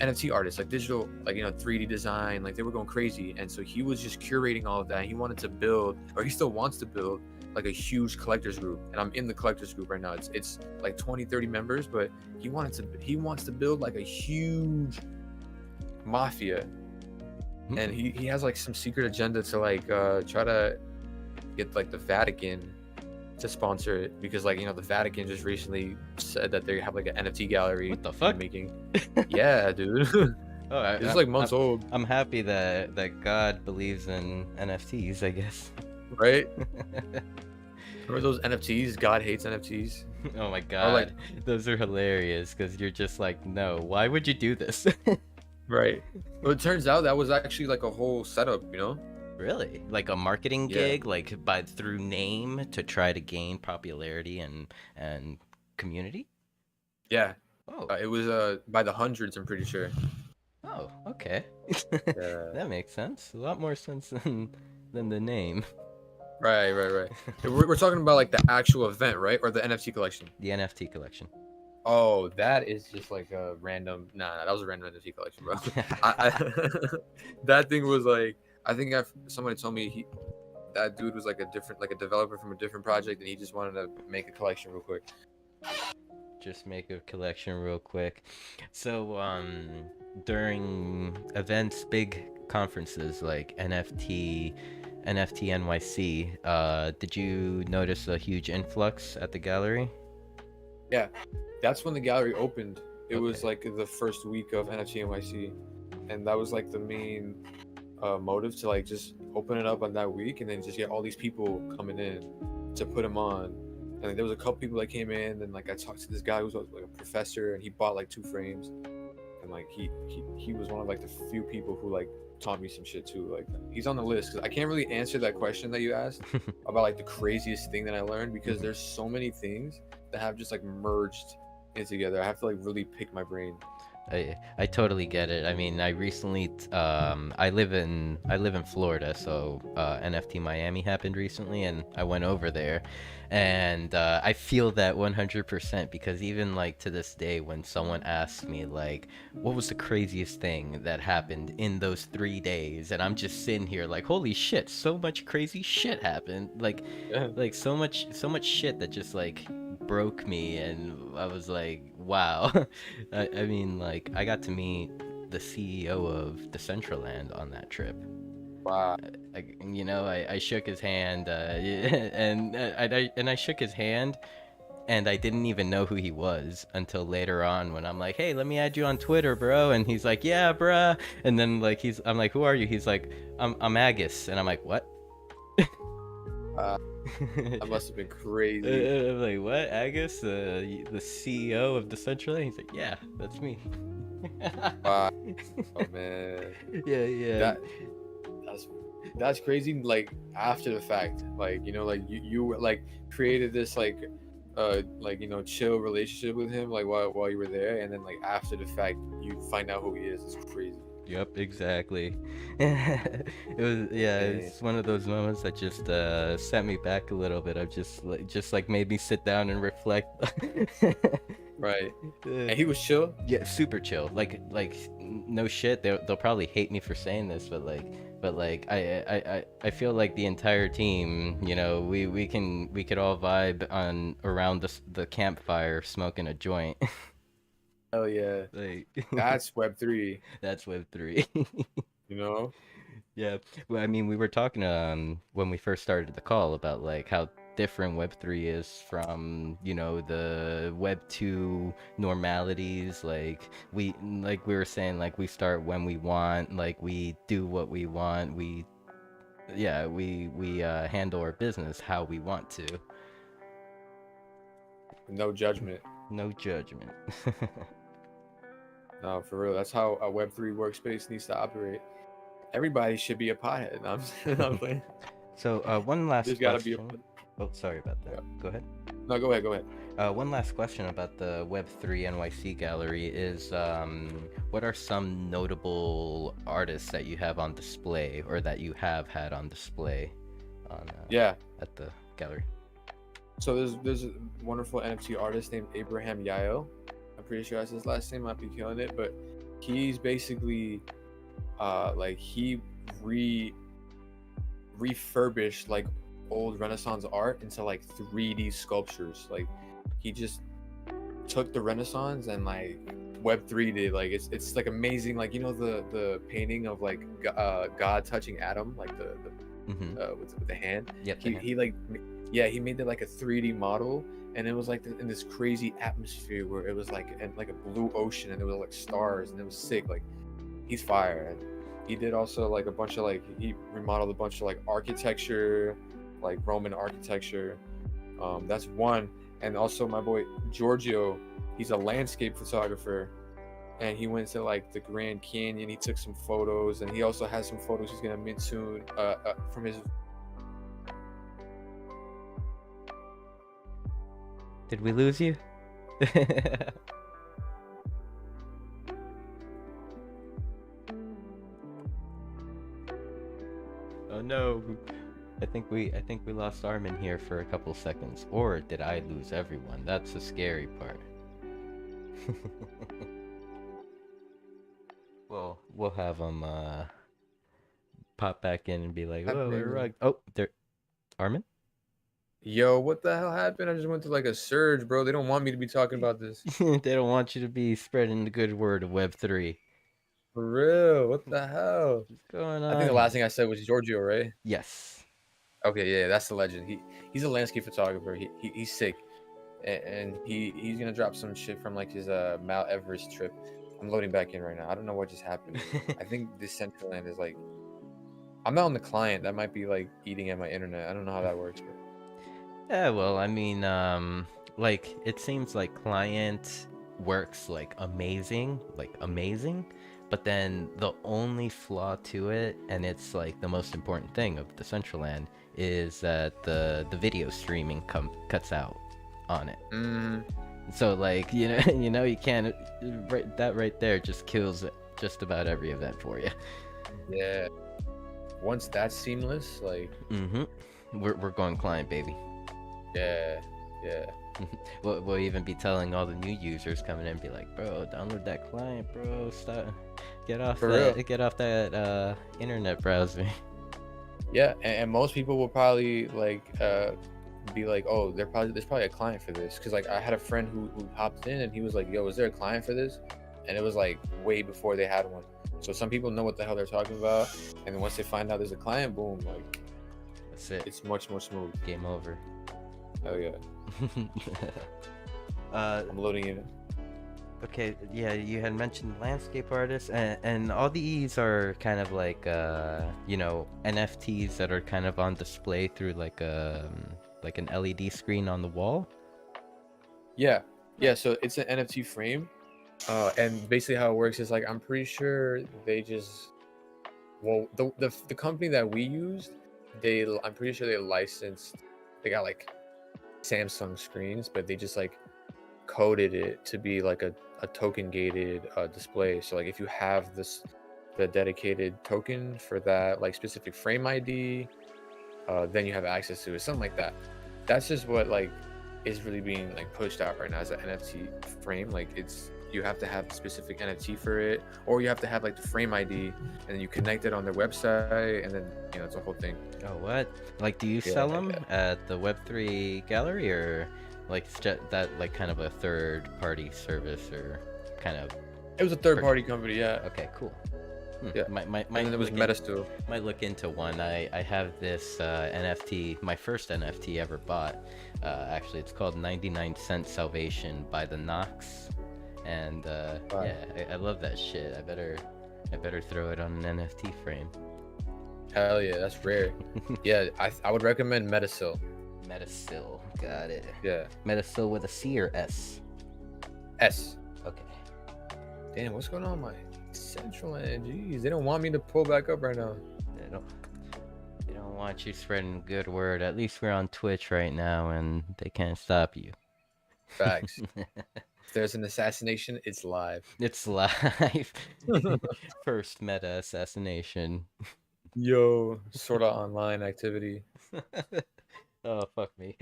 NFT artists, like digital, like 3D design, like they were going crazy. And so he was just curating all of that. He wanted to build, or he still wants to build, like a huge collectors group. And I'm in the collectors group right now. It's like 20-30 members, but he wants to build like a huge mafia. And he has like some secret agenda to like try to get like the Vatican to sponsor it, because like the Vatican just recently said that they have like an NFT gallery. What the fuck? Making. Yeah, dude. Oh, it's like months old. I'm happy that God believes in NFTs, I guess. Right? Remember those NFTs? God hates NFTs. Oh my god, like, those are hilarious because you're just like, no, why would you do this? Right. Well, it turns out that was actually like a whole setup, Really? Like a marketing gig, like through name to try to gain popularity and community? Yeah. Oh. It was by the hundreds, I'm pretty sure. Oh, okay. Yeah. That makes sense. A lot more sense than the name. Right. We're talking about like the actual event, right? Or the NFT collection? The NFT collection. Oh, that is just like a random. Nah, that was a random NFT collection, bro. That thing was like, I think somebody told me that dude was like a developer from a different project, and he just wanted to make a collection real quick. just make a collection real quick. So, during events, big conferences like NFT NYC, did you notice a huge influx at the gallery? Yeah, that's when the gallery opened. It was Okay. like the first week of NFT NYC, and that was like the main motive to like just open it up on that week, and then just get all these people coming in to put them on. And like, there was a couple people that came in, and like I talked to this guy who was like a professor, and he bought like 2 frames, and like he was one of like the few people who like taught me some shit too. Like he's on the list because I can't really answer that question that you asked about like the craziest thing that I learned because Mhm. there's so many things that have just like merged in together. I have to like really pick my brain. I totally get it. I mean, I recently I live in Florida, so NFT Miami happened recently, and I went over there, and I feel that 100% because even like to this day, when someone asks me like, what was the craziest thing that happened in those 3 days, and I'm just sitting here like, holy shit, so much crazy shit happened, Yeah. like so much shit that just like broke me, and I was like, wow. I mean, like, I got to meet the CEO of Decentraland on that trip. Wow. I shook his hand, and I shook his hand, and I didn't even know who he was until later on when I'm like, hey, let me add you on Twitter, bro, and he's like, yeah, bruh, and then like I'm like, who are you? He's like, I'm Agus, and I'm like, what? Uh, that must have been crazy. I'm like, what, Agus, the CEO of Decentraland? He's like, yeah, that's me. Wow. Oh man. Yeah, yeah. That that's that's crazy. Like after the fact, like like you were like created this like chill relationship with him like while you were there, and then like after the fact you find out who he is. It's crazy. Yep, exactly. It was, yeah, Dang. it's one of those moments that just set me back a little bit. I've just like made me sit down and reflect. Right. Uh, And he was chill. yeah, super chill. No shit. They'll probably hate me for saying this, but like I feel like the entire team, we could all vibe on around the campfire smoking a joint. Hell yeah. Like That's Web3. that's Web3. You know. Yeah. Well, I mean, we were talking when we first started the call about like how different Web3 is from, the Web2 normalities. Like we were saying, like we start when we want, like we do what we want. We handle our business how we want to. No judgment. No judgment. No, for real. That's how a Web3 workspace needs to operate. Everybody should be a pothead. No, I'm playing. So, one last There's gotta be a. question. Oh, sorry about that. Go ahead. No, go ahead. Go ahead. One last question about the Web3 NYC gallery is, what are some notable artists that you have on display or that you have had on display on Yeah. at the gallery? So there's a wonderful NFT artist named Abraham Yayo. I'm pretty sure that's his last name. Might be killing it, but he's basically like he refurbished like old Renaissance art into like 3D sculptures. Like he just took the Renaissance and like Web3 did. Like it's like amazing. Like the painting of like God touching Adam, like the Mm-hmm. with the hand. Yep. He like yeah, he made it like a 3D model, and it was like in this crazy atmosphere where it was like like a blue ocean, and there was like stars, and it was sick. Like he's fire. And he did also like a bunch of like he remodeled a bunch of like architecture, like Roman architecture. That's one. And also my boy Giorgio, he's a landscape photographer, and he went to like the Grand Canyon. He took some photos, and he also has some photos he's gonna mint soon from his. Did we lose you? Oh no. I think we lost Armin here for a couple seconds. Or did I lose everyone? That's the scary part. Well, we'll have him pop back in and be like, "Whoa, we're rug." Oh, there, Armin. Yo, what the hell happened? I just went to like a surge, bro. They don't want me to be talking about this. They don't want you to be spreading the good word of Web3. For real. What the hell? What's going I think on the last here? thing I said was Giorgio, right? Yes. Okay, yeah, that's the legend. He's a landscape photographer. He's sick. And he's gonna drop some shit from like his Mount Everest trip. I'm loading back in right now. I don't know what just happened. I think this central land is like I'm not on the client. That might be like eating at my internet. I don't know how that works, but Yeah, well, I mean, like it seems like client works like amazing, but then the only flaw to it, and it's like the most important thing of the Central Land, is that the video streaming cuts out on it. So like you can't right there just kills just about every event for you. yeah. Once that's seamless, like We're going client, baby. yeah. We'll even be telling all the new users coming in, be like, bro, download that client, bro. Stop, get off For that, real. get off that internet browser. Yeah, and most people will probably like be like, oh, there's probably a client for this, because like I had a friend who hopped in and he was like, yo, is there a client for this? And it was like way before they had one. So some people know what the hell they're talking about, and then once they find out there's a client, boom, like That's it. it's much more smooth. Game over. Hell yeah. I'm loading in. Okay, yeah, you had mentioned landscape artists, and all these are kind of like NFTs that are kind of on display through like an LED screen on the wall. Yeah. So it's an NFT frame, and basically how it works is like I'm pretty sure they just the company that we used, I'm pretty sure they licensed. They got like Samsung screens, but they just like coded it to be like a token gated display. So like if you have the dedicated token for that like specific frame ID, then you have access to it, something like that. That's just what like is really being like pushed out right now as an NFT frame. Like you have to have a specific NFT for it, or you have to have like the frame ID, and then you connect it on their website, and then it's a whole thing. Oh, what? Like, do you sell them at the Web3 gallery, or like that like kind of a third party service, or kind of? It was a third party company, yeah. Okay, cool. Yeah. And then there was Metastool. Might look into one. I have this NFT, my first NFT ever bought. Actually, it's called 99 Cent Salvation by the Knox, and Wow. yeah, I love that shit. I better throw it on an NFT frame. Hell yeah, that's rare. Yeah, I would recommend Metasil. Metasil, got it. Yeah. Metasil with a C or S? S. Okay. Damn, what's going on, my Central Land? Jeez, they don't want me to pull back up right now. They don't want you spreading good word. At least we're on Twitch right now, and they can't stop you. Facts. If there's an assassination, it's live. It's live. First meta assassination. Yo, sort of online activity. Oh, fuck me.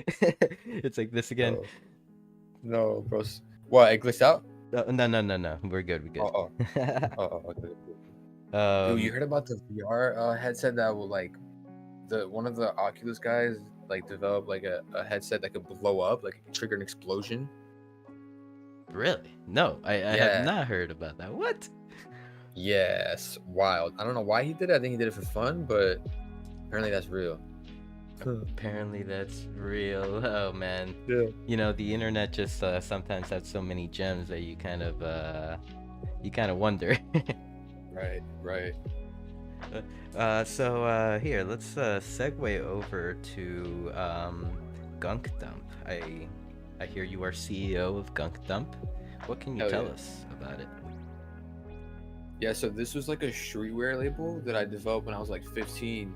It's like this again. Oh. No, bro. What? It glitched out? No. We're good. Oh, okay. Dude, you heard about the VR headset that will like one of the Oculus guys like developed like a headset that could blow up, like trigger an explosion. Really? No, I have not heard about that. What? Yes, wild. I don't know why he did it. I think he did it for fun, but apparently that's real. Apparently that's real. Oh man. Yeah. The internet just sometimes has so many gems that you kind of wonder. Right. So here, let's segue over to Gunk Dump. I hear you are CEO of Gunk Dump. What can you tell us about it? Yeah, so this was like a streetwear label that I developed when I was like 15,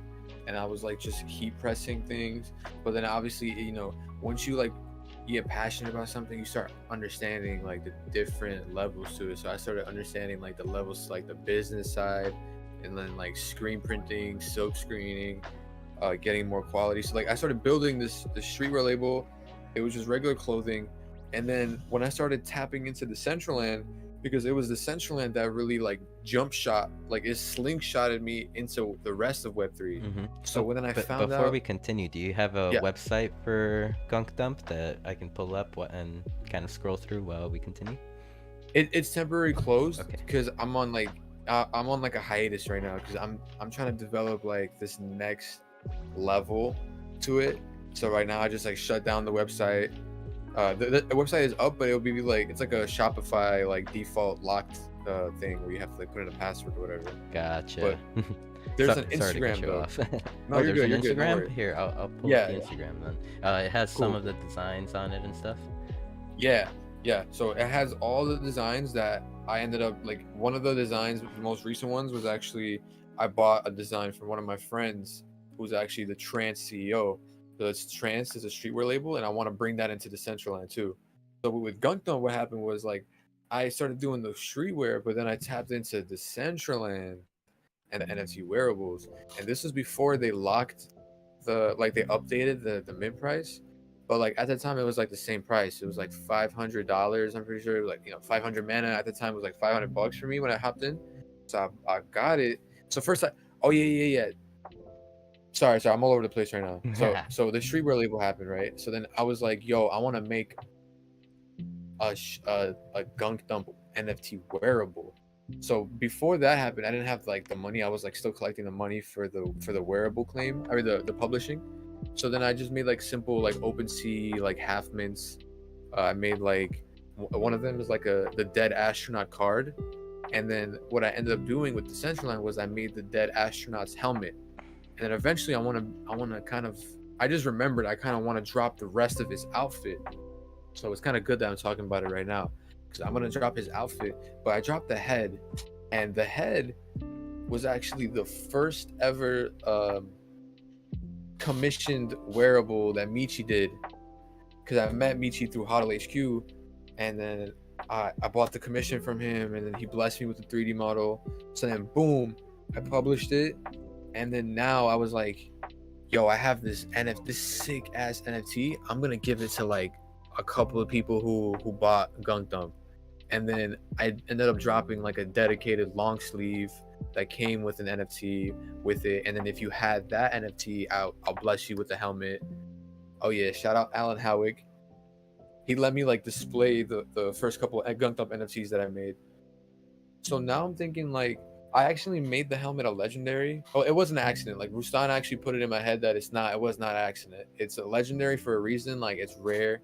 and I was like just keep pressing things. But then obviously, once you like get passionate about something, you start understanding like the different levels to it. So I started understanding like the levels, like the business side, and then like screen printing, silk screening, getting more quality. So like I started building this streetwear label. It was just regular clothing, and then when I started tapping into the Central Land, because it was the Decentraland that really like jump shot, like it slingshotted me into the rest of Web3. So Oh, when I but found before out, we continue, do you have a yeah, website for Gunk Dump that I can pull up and kind of scroll through while we continue? it's temporarily closed Okay. because I'm on like a hiatus right now because I'm trying to develop like this next level to it. So right now I just like shut down the website. The website is up, but it'll be like it's like a Shopify like default locked thing where you have to like put in a password or whatever. Gotcha. But there's an Sorry to cut Instagram you though. off. No, Oh, you're there's good. an You're good. No Instagram? worries. Here, I'll pull up Yeah, the yeah. Instagram then. It has some Cool. of the designs on it and stuff. Yeah, yeah. So it has all the designs that I ended up like. One of the designs, the most recent ones, was actually I bought a design from one of my friends who's actually the Trance CEO. So it's Trance is a streetwear label, and I want to bring that into the Decentraland too. So with Gunkdom, what happened was like I started doing the streetwear, but then I tapped into the Decentraland and the NFT wearables, and this was before they locked they updated the mid price, but like at the time it was like the same price. It was like $500. I'm pretty sure it was like 500 mana at the time was like $500 for me when I hopped in. So I got it. So first I oh yeah. Sorry, I'm all over the place right now. So the streetwear label happened, right? So then I was like, yo, I want to make a Gunk Dump NFT wearable. So before that happened, I didn't have like the money. I was like still collecting the money for the wearable claim, I mean the publishing. So then I just made like simple like OpenSea like half mints. I made like one of them is like the dead astronaut card, and then what I ended up doing with the Decentraland was I made the dead astronaut's helmet, and then eventually I want to kind of I just remembered I kind of want to drop the rest of his outfit. So it's kind of good that I'm talking about it right now because I'm gonna drop his outfit, but I dropped the head, and the head was actually the first ever commissioned wearable that Michi did because I met Michi through Hodl HQ, and then I bought the commission from him, and then he blessed me with the 3D model. So then, boom, I published it, and then now I was like, yo, I have this this sick ass NFT. I'm gonna give it to like a couple of people who bought Gunk Dump, and then I ended up dropping like a dedicated long sleeve that came with an NFT with it. And then if you had that NFT, I'll bless you with the helmet. Oh yeah, shout out Alan Howick. He let me like display the first couple of Gunk Dump NFTs that I made. So now I'm thinking like I actually made the helmet a legendary. Oh, it wasn't an accident. Like Rustan actually put it in my head that it was not an accident. It's a legendary for a reason. Like it's rare,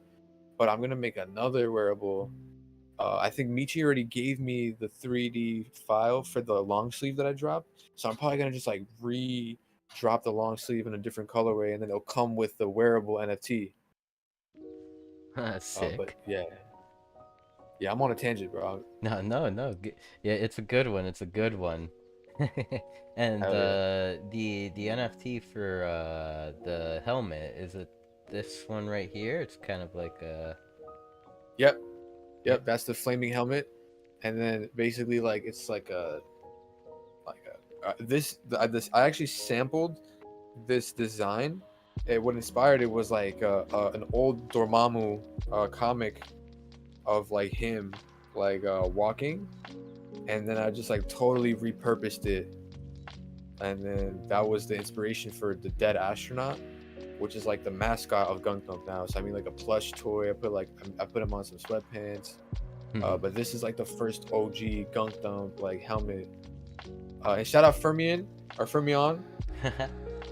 but I'm gonna make another wearable. I think Michi already gave me the 3D file for the long sleeve that I dropped, so I'm probably gonna just like drop the long sleeve in a different colorway, and then it'll come with the wearable NFT. But Sick. yeah, I'm on a tangent, bro. No. Yeah, it's a good one. It's a good one. And Hell yeah. the NFT for the helmet, is it this one right here? It's kind of like a Yep, yeah. That's the flaming helmet, and then basically like it's like a this I actually sampled this design. What inspired it was like an old Dormammu comic of like him like walking, and then I just like totally repurposed it, and then that was the inspiration for the dead astronaut, which is like the mascot of Gunk Dump now. So I mean like a plush toy. I put him on some sweatpants. But this is like the first OG Gunk Dump like helmet. And shout out Fermion or Fermion.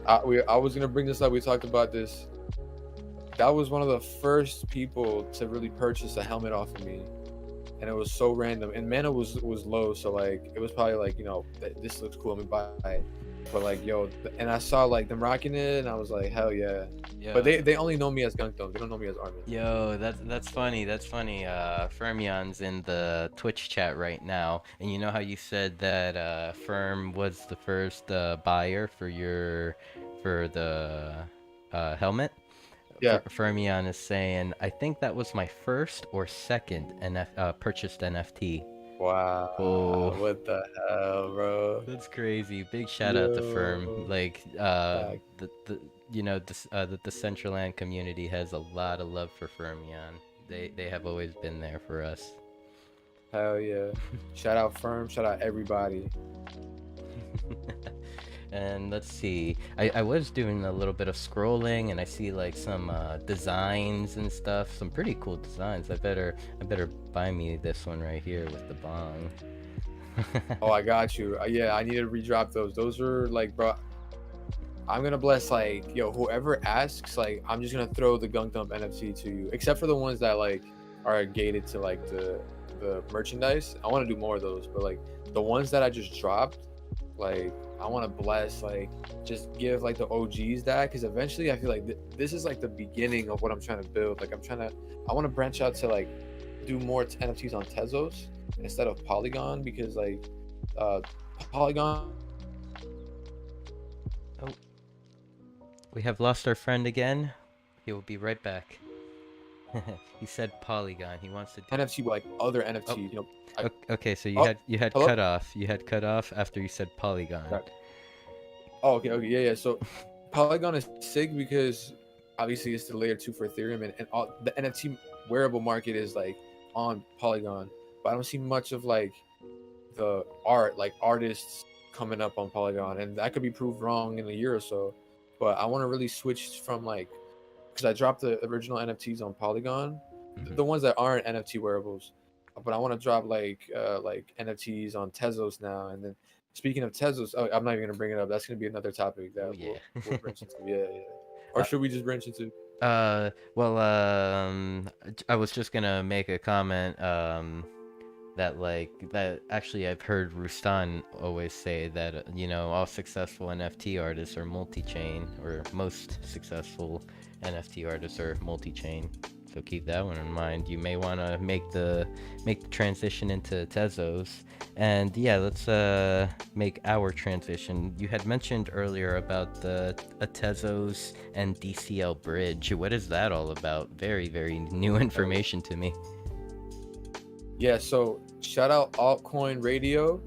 I was gonna bring this up. We talked about this. That was one of the first people to really purchase a helmet off of me, and it was so random. And mana was low, so like it was probably like this looks cool. Let me buy it. But like and I saw like them rocking it, and I was like hell yeah. Yo, But they only know me as Gunk Dump. They don't know me as Armin. yo, that's funny. That's funny. Fermion's in the Twitch chat right now, and you know how you said that Ferm was the first buyer for the helmet? Yeah. Fermion is saying, I think that was my first or second purchased NFT. Wow. Oh, What the hell, bro? that's crazy. Big shout out to Firm. Like, Back. the Decentraland community has a lot of love for Fermion. They have always been there for us. Hell yeah. Shout out Firm. Shout out everybody. And let's see. I was doing a little bit of scrolling, and I see like some designs and stuff. Some pretty cool designs. I better buy me this one right here with the bong. Oh, I got you. Yeah, I need to redrop those. Those are like, bro. I'm gonna bless like, yo, whoever asks, like, I'm just gonna throw the Gunk Dump NFT to you, except for the ones that like are gated to like the merchandise. I want to do more of those, but like the ones that I just dropped, like I want to bless, like just give like the OGs that, because eventually I feel like this is like the beginning of what I'm trying to build. Like I want to branch out to like do more NFTs on Tezos instead of Polygon, because like Polygon. Oh, we have lost our friend again. He will be right back. He said Polygon. He wants to do NFT, like other NFTs, Oh. you know. Okay, so you Oh, had hello? cut off. You had cut off after you said Polygon. Right. Oh, okay, yeah. So Polygon is sick because obviously it's the layer 2 for Ethereum, and all the NFT wearable market is like on Polygon, but I don't see much of like the art, like artists coming up on Polygon, and that could be proved wrong in a year or so. But I want to really switch from like, because I dropped the original NFTs on Polygon, Mhm. the ones that aren't NFT wearables, but I want to drop like NFTs on Tezos now. And then speaking of Tezos, oh, I'm not even gonna bring it up. That's gonna be another topic that Oh yeah. we'll branch into. Yeah. Or should we just branch into? Well, I was just gonna make a comment, that like that actually I've heard Rustan always say that you know, all successful NFT artists are multi-chain, or most successful NFT artists are multi-chain. So keep that one in mind. You may want to make the transition into Tezos. And yeah, let's make our transition. You had mentioned earlier about the a Tezos and DCL bridge. What is that all about? Very, very new information to me. Yeah. So shout out Altcoin Radio.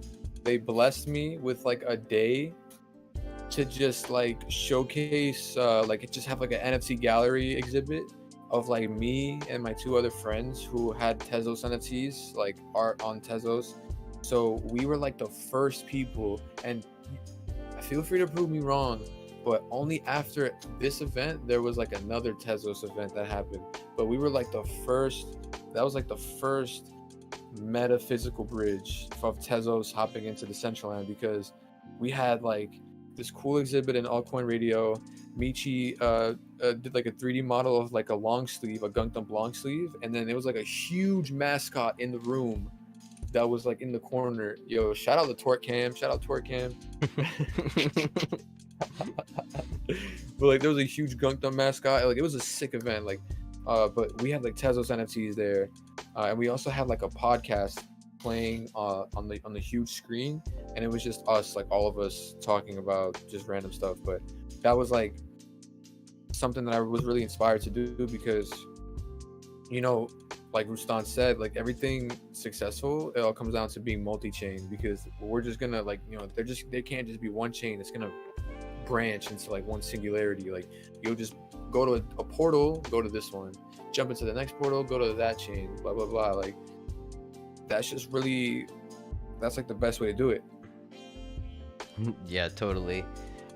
They blessed me with like a day to just like showcase, like just have like an NFT gallery exhibit of like me and my two other friends who had Tezos NFTs, like art on Tezos. So we were like the first people, and feel free to prove me wrong, but only after this event there was like another Tezos event that happened. But we were like the first. That was like the first metaphysical bridge of Tezos hopping into the Central Land, because we had like this cool exhibit in Altcoin Radio. Michi did like a 3D model of like a long sleeve, a Gunk Dump long sleeve, and then it was like a huge mascot in the room that was like in the corner. Yo, shout out to Torque Cam, shout out Torque Cam. But like there was a huge Gunk Dump mascot. Like it was a sick event. Like but we had like Tezos NFTs there, and we also had like a podcast playing on the huge screen, and it was just us, like all of us talking about just random stuff. But that was like something that I was really inspired to do, because you know, like Rustan said, like everything successful, it all comes down to being multi-chain, because we're just gonna like, you know, they can't just be one chain. It's gonna branch into like one singularity. Like you'll just go to a portal, go to this one, jump into the next portal, go to that chain, blah blah blah. Like that's just really, that's like the best way to do it. Yeah, totally.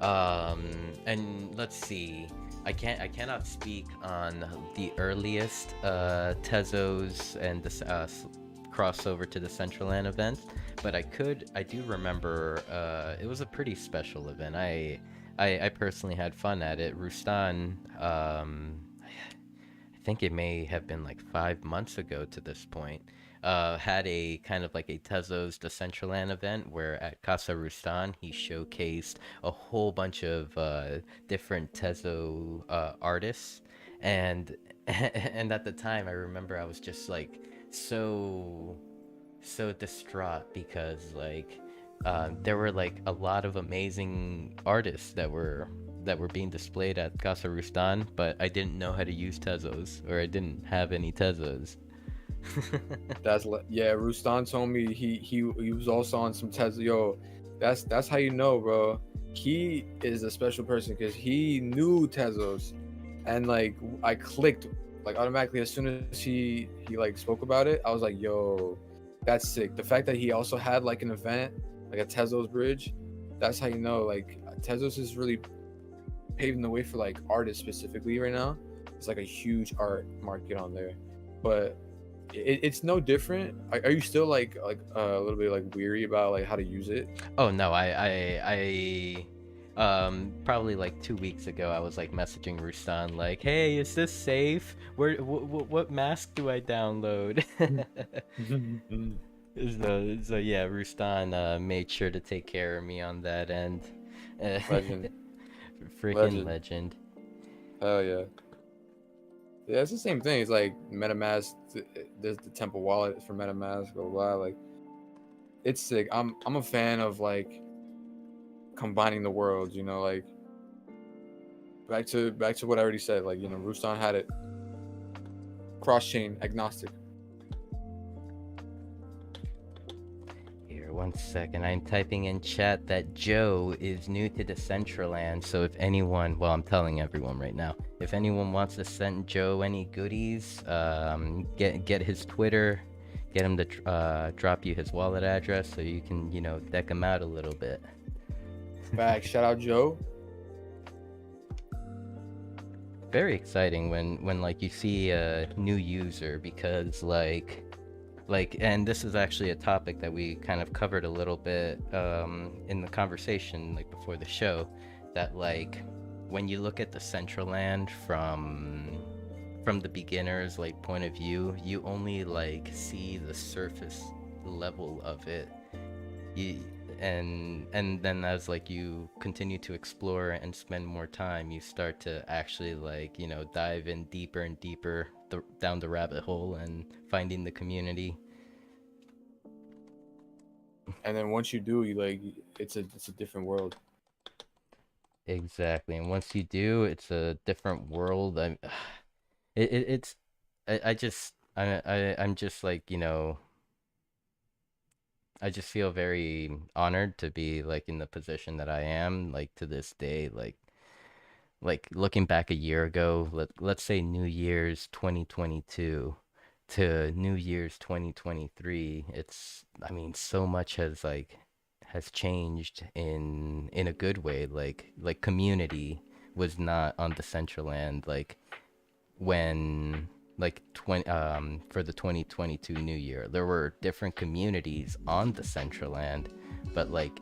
And let's see. I cannot speak on the earliest Tezos and the crossover to the Central Land event, but I do remember it was a pretty special event. I personally had fun at it. Rustan, I think it may have been like 5 months ago to this point, had a kind of like a Tezos Decentraland event where at Casa Rustan he showcased a whole bunch of different Tezo artists, and and at the time I remember I was just like so distraught, because like there were like a lot of amazing artists that were being displayed at Casa Rustan, but I didn't know how to use Tezos, or I didn't have any Tezos. Yeah, Rustan told me he was also on some Tesla. Yo, that's how you know, bro. He is a special person because he knew Tezos, and like I clicked like automatically as soon as he like spoke about it. I was like, yo, That's sick. The fact that he also had like an event, like a Tezos bridge, that's how you know like Tezos is really paving the way for like artists specifically right now. It's like a huge art market on there, but it's no different. Are you still like a little bit like weary about like how to use it? Oh no, probably like 2 weeks ago, I was like messaging Rustan like, "Hey, is this safe? What mask do I download?" So yeah, Rustan made sure to take care of me on that end. Legend, Freaking legend. legend. Hell yeah. Yeah, it's the same thing. It's like MetaMask. There's the Temple wallet for MetaMask. Blah, blah, blah. Like it's sick. I'm a fan of like combining the worlds. You know, like back to what I already said. Like Rustan had it cross chain agnostic. Here, 1 second. I'm typing in chat that Joe is new to Decentraland. So if anyone, well, I'm telling everyone right now, if anyone wants to send Joe any goodies, get his Twitter, get him to drop you his wallet address so you can, deck him out a little bit. Back. Shout out Joe. Very exciting when like you see a new user, because like and this is actually a topic that we kind of covered a little bit in the conversation like before the show, that like when you look at the Decentraland from the beginner's like point of view, you only like see the surface level of it. And then as like you continue to explore and spend more time, you start to actually like dive in deeper and deeper down the rabbit hole and finding the community. And then once you do, you like it's a different world. Exactly, and once you do, it's a different world. It's I'm just like I just feel very honored to be like in the position that I am like to this day. Like looking back a year ago, let's say New Year's 2022 to New Year's 2023, I mean so much has changed in a good way. Like community was not on the Decentraland like when like 20 for the 2022 New Year. There were different communities on the Decentraland, but like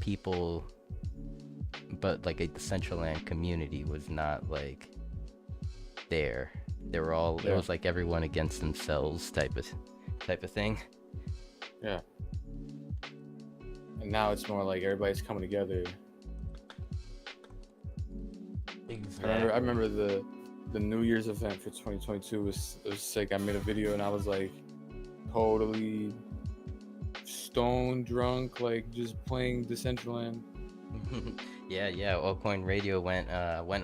people, but like a Decentraland community was not like there. They were all, it Yeah. was like everyone against themselves type of thing. Yeah. And now it's more like everybody's coming together. Exactly. I remember the New Year's event for 2022 was sick. I made a video and I was like totally stone drunk, like just playing Decentraland. Yeah. Allcoin Radio went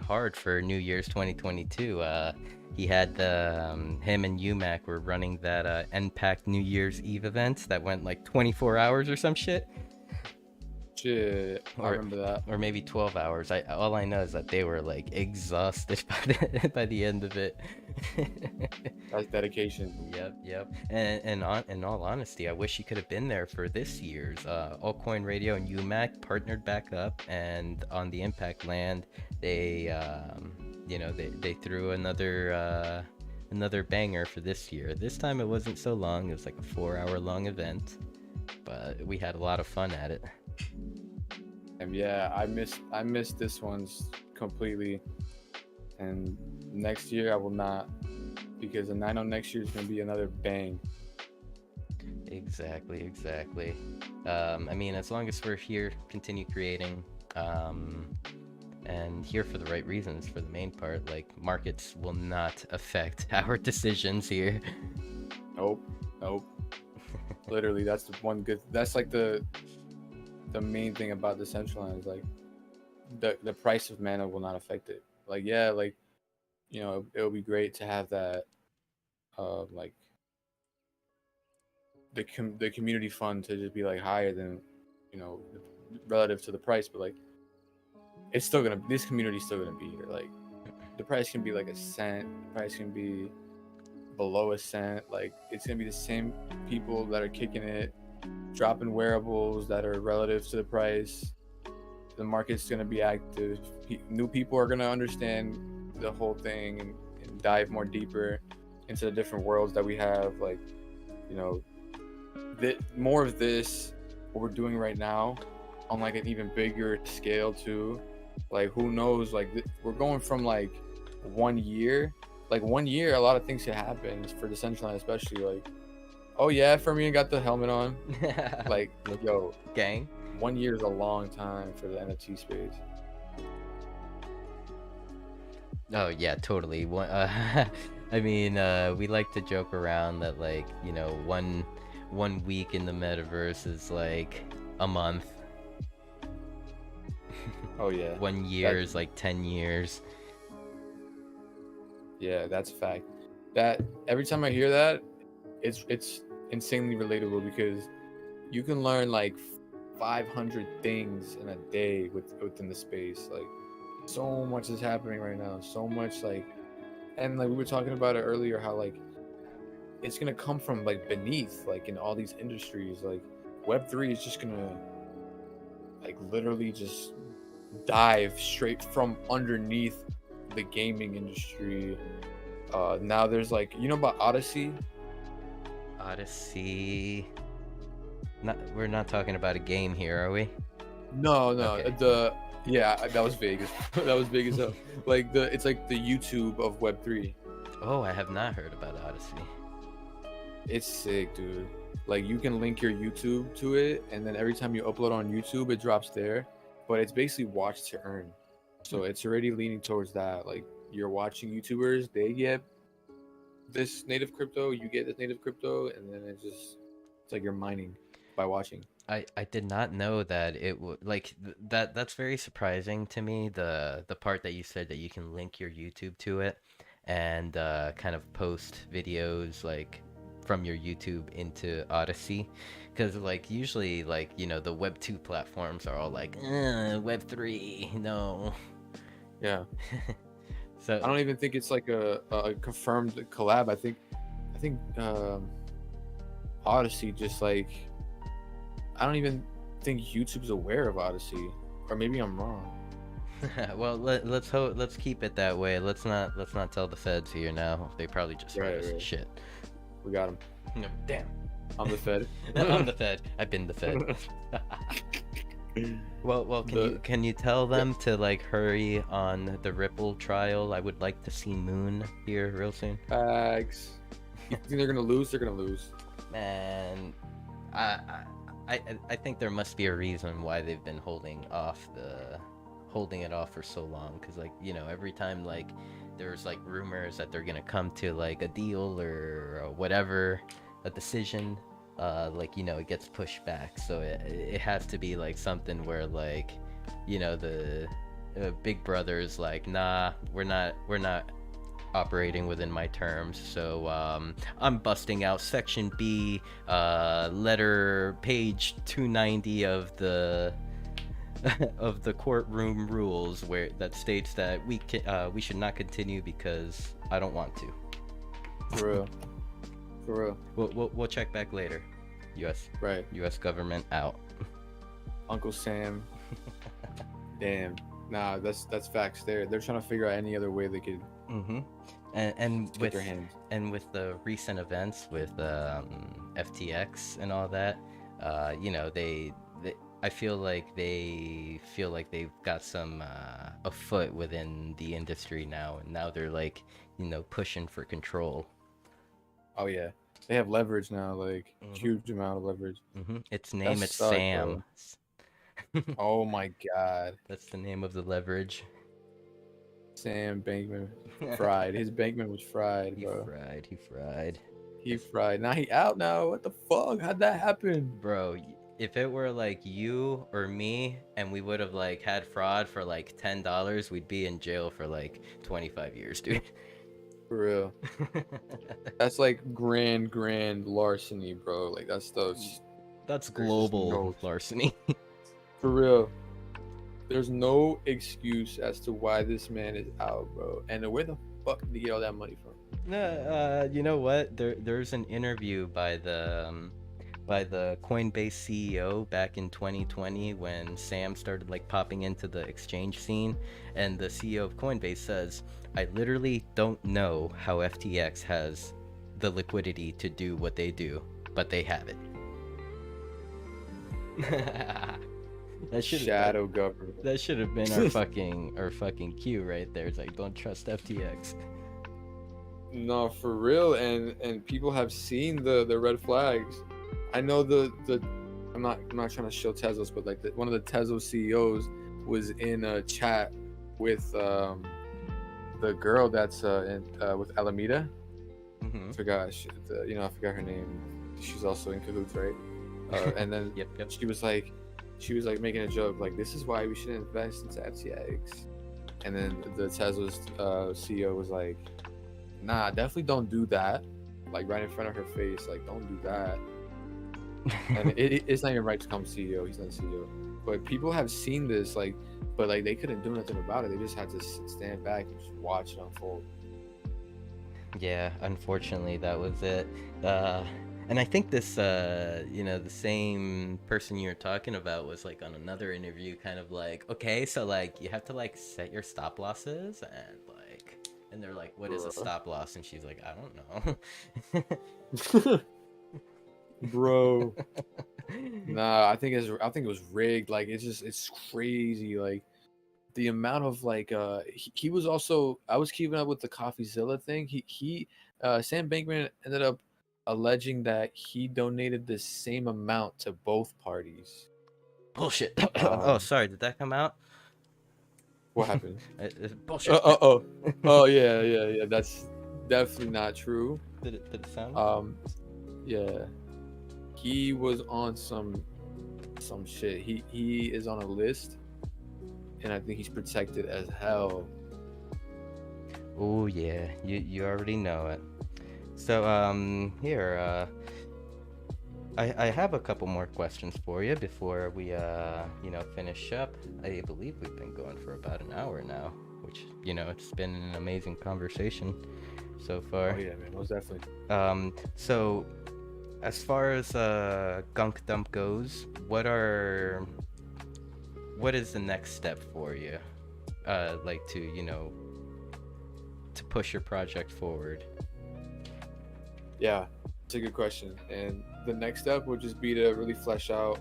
hard for New Year's 2022. He had him and UMAC were running that NPAC New Year's Eve event that went like 24 hours or some shit. Shit, I remember that. Or maybe 12 hours. All I know is that they were like exhausted by the end of it. That's dedication. Yep. And in all honesty, I wish you could have been there for this year's. Allcoin Radio and UMAC partnered back up, and on the Impact Land, they they threw another banger for this year. This time it wasn't so long. It was like a 4-hour long event, but we had a lot of fun at it. And yeah, I missed this one's completely. And next year I will not, because I know next year is gonna be another bang. Exactly. I mean, as long as we're here, continue creating, and here for the right reasons, for the main part, like markets will not affect our decisions here. Nope. Literally, that's the one good. That's like the main thing about Decentraland is like the price of mana will not affect it. Like yeah, like it'll be great to have that, like the community fund to just be like higher than relative to the price, but like it's still gonna, this community's still gonna be here. Like the price can be like a cent, the price can be below a cent. Like it's gonna be the same people that are kicking it, dropping wearables that are relative to the price. The market's gonna be active. New people are gonna understand the whole thing and dive more deeper into the different worlds that we have. Like, you know, more of this, what we're doing right now, on like an even bigger scale too. Like, who knows? Like, we're going from like 1 year. Like 1 year, a lot of things could happen for Decentraland, especially. Like, oh yeah, Fermion got the helmet on. Like, yo, gang. 1 year is a long time for the NFT space. Oh yeah, totally. I mean, we like to joke around that like, you know, one week in the metaverse is like a month. Oh yeah. 1 year is like 10 years. Yeah, that's a fact. That every time I hear that, it's insanely relatable because you can learn like 500 things in a day within the space. Like, so much is happening right now. So much, like, and like we were talking about it earlier, how like it's gonna come from like beneath, like in all these industries. Like Web3 is just gonna like literally just dive straight from underneath the gaming industry. Now there's like, you know about Odyssey? Odyssey. We're not talking about a game here, are we? No, Okay. Yeah, that was Vegas. That was big as hell. Like it's like the YouTube of Web3. Oh, I have not heard about Odyssey. It's sick, dude. Like you can link your YouTube to it, and then every time you upload on YouTube, it drops there. But it's basically watch to earn. So it's already leaning towards that. Like you're watching YouTubers, they get this native crypto, you get this native crypto, and then it's like you're mining by watching. I did not know that it would like that's very surprising to me, the part that you said that you can link your YouTube to it and kind of post videos like from your YouTube into Odyssey, because like usually like, you know, the Web 2 platforms are all like Web 3 no. Yeah. So I don't even think it's like a confirmed collab. I think Odyssey just like, I don't even think YouTube's aware of Odyssey, or maybe I'm wrong. well, let's keep it that way. Let's not tell the feds here now. They probably just heard us. Right. Shit. We got him. No, damn. I'm the Fed. I'm the Fed. I've been the Fed. Well, can you tell them to like hurry on the Ripple trial? I would like to see Moon here real soon. Facts. You think they're gonna lose? They're gonna lose. Man, I think there must be a reason why they've been holding it off for so long. Cause like, you know, every time like there's like rumors that they're gonna come to like a deal or whatever, a decision, like, you know, it gets pushed back. So it has to be like something where like, you know, the big brother is like, nah, we're not operating within my terms, so I'm busting out section B, letter page 290 of the of the courtroom rules, where that states that we should not continue because I don't want to. For real. We'll check back later. U.S. government out. Uncle Sam. Damn. Nah, that's facts. They're trying to figure out any other way they could. Mm-hmm. And with their hands. And with the recent events with FTX and all that, you know, I feel like they've got some a foot within the industry now, and now they're like, you know, pushing for control. Oh yeah, they have leverage now, like huge amount of leverage. Its name is sucks, Sam. Oh my god, that's the name of the leverage. Sam Bankman fried. His Bankman was fried, bro. He fried. Now he out now. What the fuck? How'd that happen? Bro, if it were like you or me and we would have like had fraud for like $10, we'd be in jail for like 25 years, dude. For real. That's like grand larceny, bro. Like that's global larceny. For real. There's no excuse as to why this man is out, bro. And where the fuck did he get all that money from? No, you know what? There's an interview by the Coinbase CEO back in 2020 when Sam started like popping into the exchange scene, and the CEO of Coinbase says, "I literally don't know how FTX has the liquidity to do what they do, but they have it." That should Shadow government. that should have been our fucking cue right there. It's like, don't trust FTX. No, for real, and people have seen the red flags. I know the I'm not trying to show Tezos, but like one of the Tezos CEOs was in a chat with the girl that's with Alameda. Mm-hmm. I forgot I forgot her name. She's also in cahoots, right? And then Yep. she was like making a joke like, this is why we shouldn't invest into FTX. And then the Tezos CEO was like, nah, definitely don't do that, like right in front of her face, like don't do that. And it's not even right to become CEO. He's not a CEO, but people have seen this, like, but like they couldn't do nothing about it. They just had to stand back and just watch it unfold. Yeah, unfortunately, that was it. And I think this, the same person you're talking about was like on another interview, kind of like, okay, so like you have to like set your stop losses, and they're like, what is a stop loss? And she's like, I don't know. Bro, nah, I think it was rigged. Like it's crazy. Like the amount of like he was also, I was keeping up with the CoffeeZilla thing. He Sam Bankman ended up alleging that he donated the same amount to both parties. Bullshit. Oh, sorry, did that come out? What happened? Bullshit. Oh yeah. That's definitely not true. Did it sound? Yeah. He was on some shit. He is on a list, and I think he's protected as hell. Oh yeah, you already know it. So here I have a couple more questions for you before we finish up. I believe we've been going for about an hour now, which it's been an amazing conversation so far. Oh yeah, man, most definitely. So as far as Gunk Dump goes, what is the next step for you? Like to push your project forward. Yeah, it's a good question. And the next step would just be to really flesh out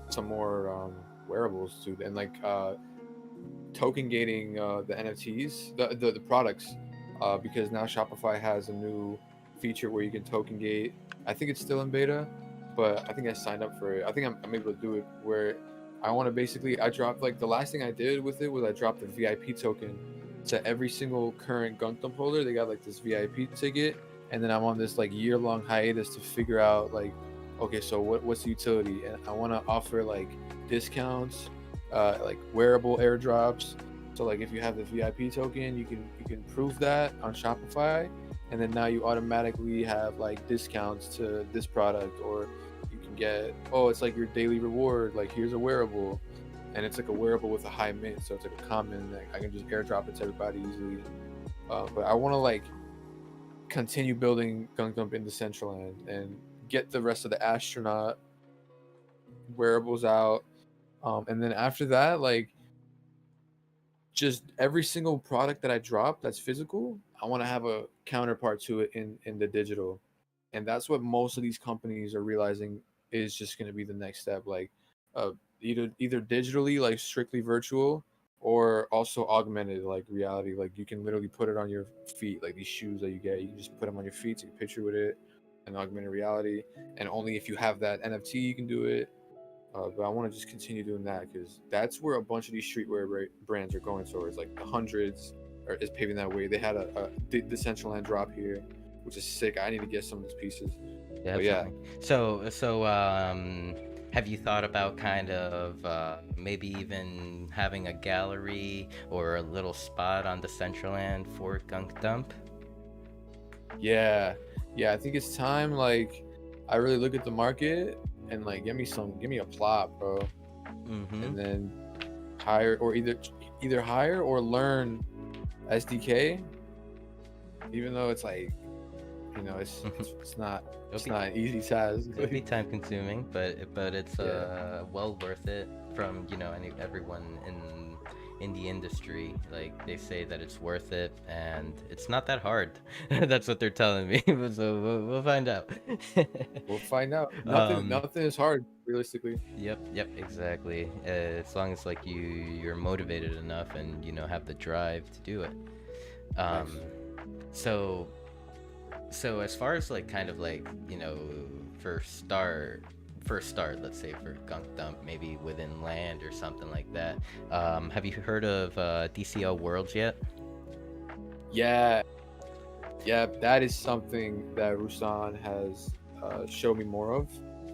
some more wearables too, and like token gating the NFTs, the products, because now Shopify has a new feature where you can token gate. I think it's still in beta, but I think I signed up for it. I think I'm able to do it where I want to basically, I dropped, like the last thing I did with it was I dropped the VIP token to every single current Gunk Dump holder. They got like this VIP ticket, and then I'm on this like year-long hiatus to figure out like, okay, so what's the utility? And I want to offer like discounts, like wearable airdrops. So like if you have the VIP token, you can prove that on Shopify, and then now you automatically have like discounts to this product, or you can get, it's like your daily reward, like here's a wearable, and it's like a wearable with a high mint, so it's like a common, like I can just airdrop it to everybody easily. But I want to like continue building Gunk Dump in Decentraland and get the rest of the astronaut wearables out, and then after that, like just every single product that I drop that's physical, I want to have a counterpart to it in the digital. And that's what most of these companies are realizing is just going to be the next step, like either digitally, like strictly virtual, or also augmented, like reality, like you can literally put it on your feet, like these shoes that you get, you can just put them on your feet, take a picture with it, and augmented reality. And only if you have that NFT you can do it. But I want to just continue doing that, because that's where a bunch of these streetwear brands are going towards. Like the hundreds is paving that way. They had a Decentraland drop here, which is sick. I need to get some of these pieces. But yeah. So have you thought about kind of maybe even having a gallery or a little spot on Decentraland for Gunk Dump? Yeah, I think it's time. Like, I really look at the market and like give me a plot, bro, and then hire, or either hire or learn SDK, even though it's like, it's Mhm. it's not It'll it's be not an easy task. it'll be time consuming, but it's Yeah, well worth it from everyone in the industry. Like they say that it's worth it, and it's not that hard. That's what they're telling me. So we'll find out. we'll find out. Nothing um, nothing is hard, realistically. yep, exactly. As long as like you're motivated enough and have the drive to do it. Nice. Um, so so as far as like kind of like for start, let's say for Gunk Dump, maybe within land or something like that. Have you heard of DCL Worlds yet? Yeah, yeah, that is something that Rusan has showed me more of,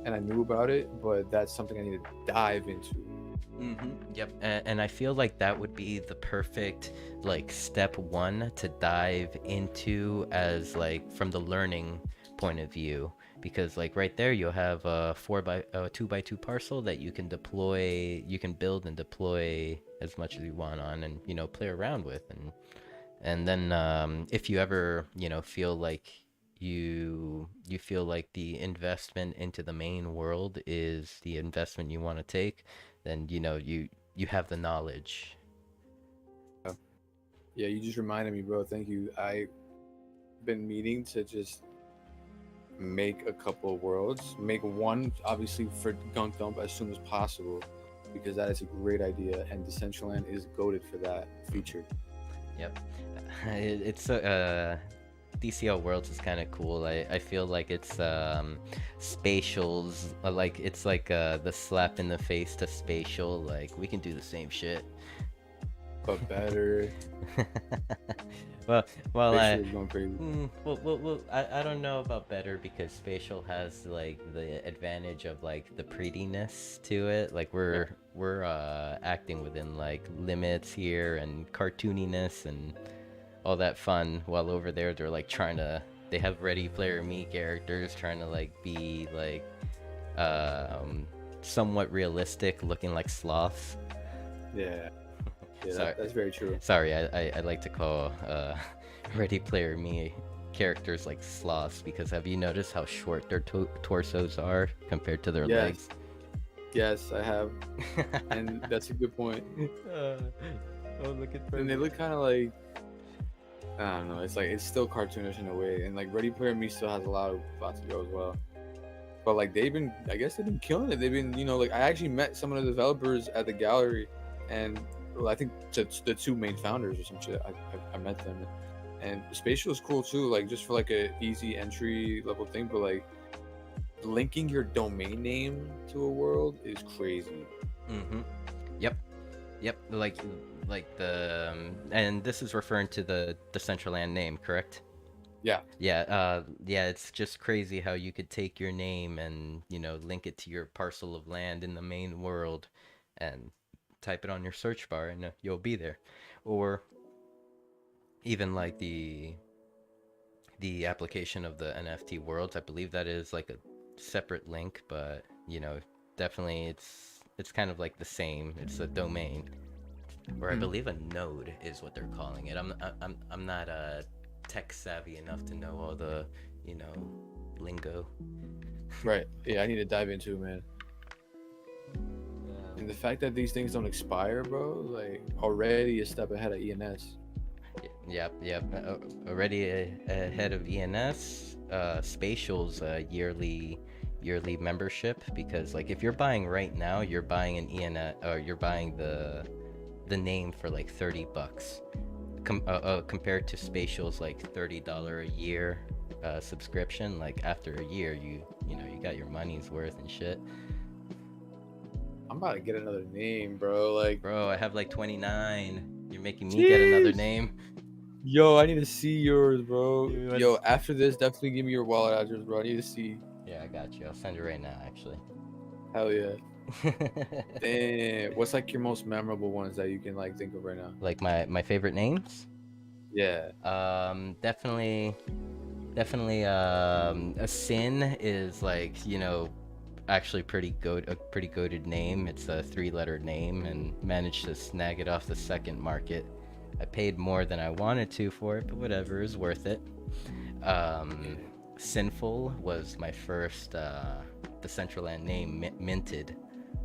and I knew about it, but that's something I need to dive into. Yep. And I feel like that would be the perfect like step one to dive into as like from the learning point of view, because like right there you'll have a 2x2 parcel that you can deploy, you can build and deploy as much as you want on, and play around with. And then if you ever feel like you feel like the investment into the main world is the investment you want to take, then you have the knowledge. Yeah, you just reminded me, bro. Thank you. I've been meaning to just make a couple of worlds. Make one, obviously, for Gunk Dump as soon as possible, because that is a great idea, and Decentraland is goaded for that feature. Yep. It's DCL Worlds is kind of cool. I feel like it's spatials, like it's like the slap in the face to spatial, like we can do the same shit. But better. well, well, Spatial is going crazy. I don't know about better, because spatial has like the advantage of like the prettiness to it. Like we're acting within like limits here and cartooniness and all that fun, while over there they're like they have Ready Player Me characters trying to like be like somewhat realistic, looking like sloths. Yeah, yeah, Sorry. that's very true. Sorry, I like to call Ready Player Me characters like sloths, because have you noticed how short their torsos are compared to their Yes, legs? yes, I have, and that's a good point. Oh, look at And they look kind of like, I don't know. It's like it's still cartoonish in a way, and like Ready Player Me still has a lot to go as well. But like I guess they've been killing it. They've been, like I actually met some of the developers at the gallery, and well, I think the two main founders or some shit. I met them, and Spatial is cool too. Like just for like a easy entry level thing, but like linking your domain name to a world is crazy. Mm-hmm. Yep. Like the and this is referring to the Decentraland name, correct? Yeah, Yeah, it's just crazy how you could take your name and, link it to your parcel of land in the main world and type it on your search bar, and you'll be there. Or even like the application of the NFT worlds, I believe that is like a separate link, but definitely it's kind of like the same. It's a domain, or I believe a node is what they're calling it. I'm not tech savvy enough to know all the lingo. right. Yeah, I need to dive into it, man. And the fact that these things don't expire, bro, like already a step ahead of ENS. Yep. Already ahead of ENS. Spatial's yearly membership, because like if you're buying right now, you're buying an ENS, or you're buying the name for like $30, compared to Spatial's like $30 a year subscription. Like after a year, you got your money's worth and shit. I'm about to get another name, bro. Like, Bro, I have like 29. You're making me get another jeez. name. Yo, I need to see yours, bro. Dude, let's- Yo, after this, definitely give me your wallet address, bro. I need to see. Yeah, I got you. I'll send it right now, actually. Hell yeah. Damn. What's like your most memorable ones that you can like think of right now? Like my favorite names? Yeah. Definitely a sin is like, actually a pretty goated name. It's a 3-letter name, and managed to snag it off the second market. I paid more than I wanted to for it, but whatever, it was worth it. Um, Sinful was my first Decentraland name minted,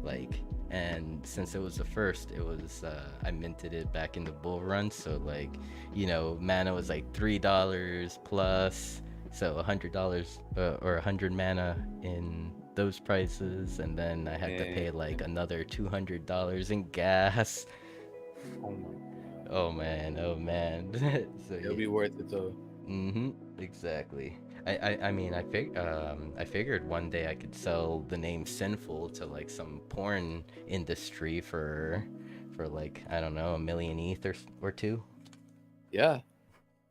like, and since it was the first, it was I minted it back in the bull run, so like, you know, mana was like $3 plus, so $100 or 100 mana in those prices, and then I had to pay like another $200 in gas. Oh my. Oh man, oh man. So It'll be worth it though. Exactly. I mean, I figured one day I could sell the name Sinful to like some porn industry for like, I don't know, 1,000,000 ETH or two. Yeah.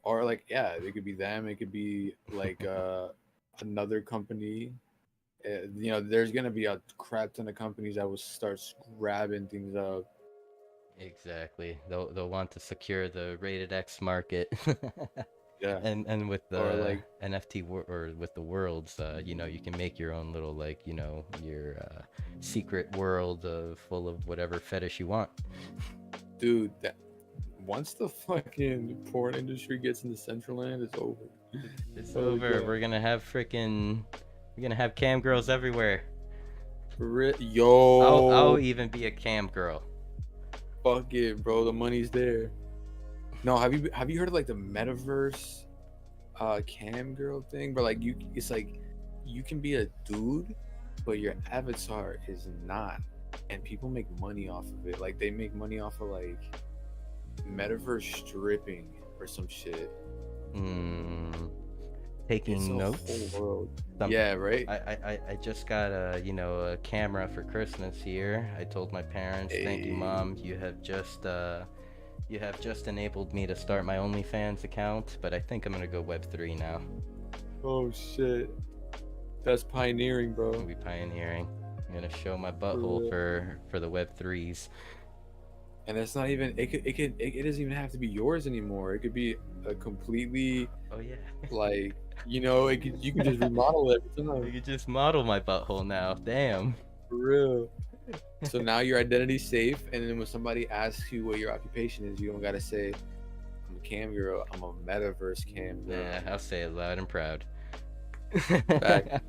Or like, yeah, it could be them. It could be like another company. You know, there's gonna be a crap ton of companies that will start grabbing things up. Exactly. They'll want to secure the rated X market. Yeah. And with Or the like, NFT or with the worlds, you know, you can make your own little, like, you know, your secret world full of whatever fetish you want. dude, that once the fucking porn industry gets into Centraland, it's over. It's Oh, over. God. We're gonna have cam girls everywhere. Yo, I'll even be a cam girl. fuck it, bro. The money's there. No, have you heard of like the metaverse cam girl thing? But like it's like you can be a dude, but your avatar is not, and people make money off of it. Like they make money off of like metaverse stripping or some shit. Taking It's a notes. whole world. Some- Yeah, right. I just got a, you know, a camera for Christmas here. I told my parents, thank you, Hey. Mom. You have just enabled me to start my OnlyFans account, but I think I'm gonna go Web3 now. Oh shit, that's pioneering, I'll bro. be pioneering. I'm gonna show my butthole for the Web3s. And it's not even. It doesn't even have to be yours anymore. It could be a completely Oh yeah. like, you know, you can just remodel it every You time. could just model my butthole now. Damn. For real. So now your identity's safe, and then when somebody asks you what your occupation is, you don't gotta say, "I'm a cam girl. I'm a metaverse cam girl." Yeah, I'll say it loud and proud. Back.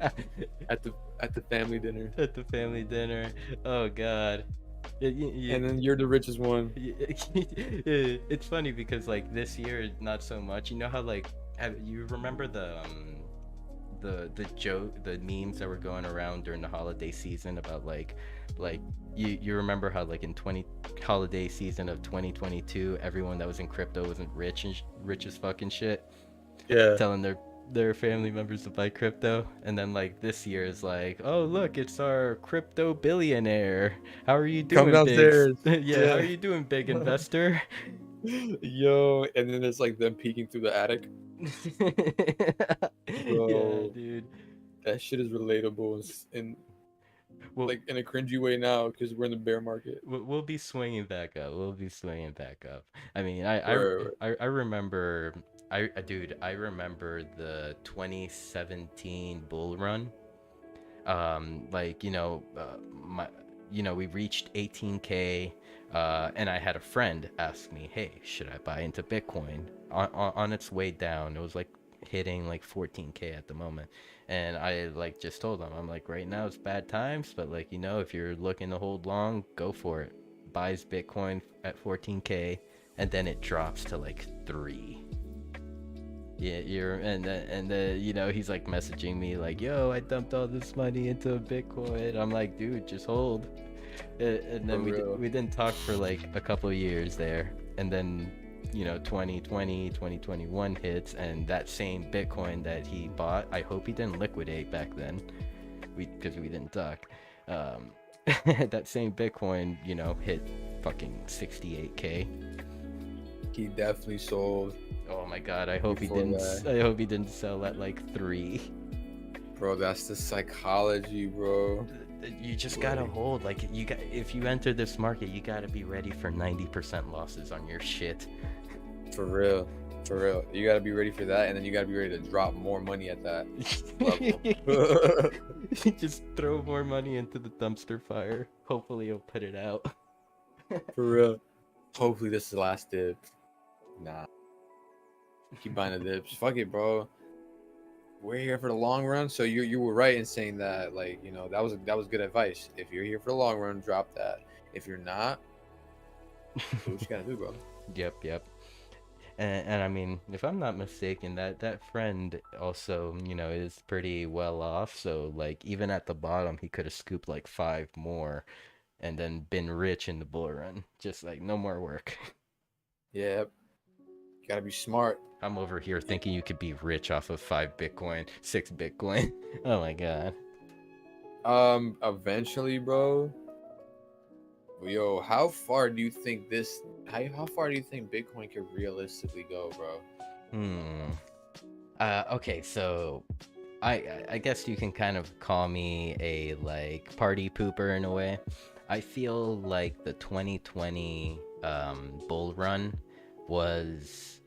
At the family dinner, At the family dinner. Oh God. and then you're the richest one. It's funny because like this year, not so much. You know how like you remember the joke, the memes that were going around during the holiday season about like you remember how like in holiday season of 2022, everyone that was in crypto wasn't rich as fucking shit, Yeah. telling their family members to buy crypto, and then like this year is like, oh look, it's our crypto billionaire. How are you doing, Come downstairs. Yeah, how are you doing, big investor? Yo, and then it's like them peeking through the attic. Yeah, Bro. dude. That shit is relatable and Well, like in a cringy way now because we're in the bear market. we'll be swinging back up. We'll be swinging back up. I mean, Right. I remember, dude, I remember the 2017 bull run. Like, you know, we reached 18K, and I had a friend ask me, hey, should I buy into Bitcoin? On its way down, it was like hitting like 14K at the moment. And I like just told him, I'm like, right now it's bad times, but like, you know, if you're looking to hold long, go for it. Buys Bitcoin at 14K, and then it drops to like 3. Yeah, you know, he's like messaging me like, yo, I dumped all this money into Bitcoin. I'm like, dude, just hold. And then we didn't talk for like a couple of years there, and then, you know, 2020 2021 hits, and that same Bitcoin that he bought, I hope he didn't liquidate back then, because we didn't talk. That same Bitcoin, you know, hit fucking 68K. He definitely sold. Oh my God, I hope Before he didn't. that. I hope he didn't sell at like 3. Bro, that's the psychology, bro. You just gotta hold. Like, if you enter this market, you gotta be ready for 90% losses on your shit. For real. For real. You gotta be ready for that, and then you gotta be ready to drop more money at that level. Just throw more money into the dumpster fire. Hopefully, he'll put it out. For real. Hopefully this is the last dip. Nah, keep buying the dips. Fuck it, bro. We're here for the long run. So you were right in saying that, like, you know, that was good advice. If you're here for the long run, drop that. If you're not, do what you gotta do, bro. Yep. And I mean, if I'm not mistaken, that friend also, you know, is pretty well off. So like even at the bottom, he could have scooped like 5 more and then been rich in the bull run. Just like no more work. Yeah, you gotta be smart. I'm over here thinking you could be rich off of 5 Bitcoin, 6 Bitcoin. Oh my god. Eventually, bro. Yo, how far do you think this? How far do you think Bitcoin could realistically go, bro? Okay, so I guess you can kind of call me a like party pooper in a way. I feel like the 2020 bull run was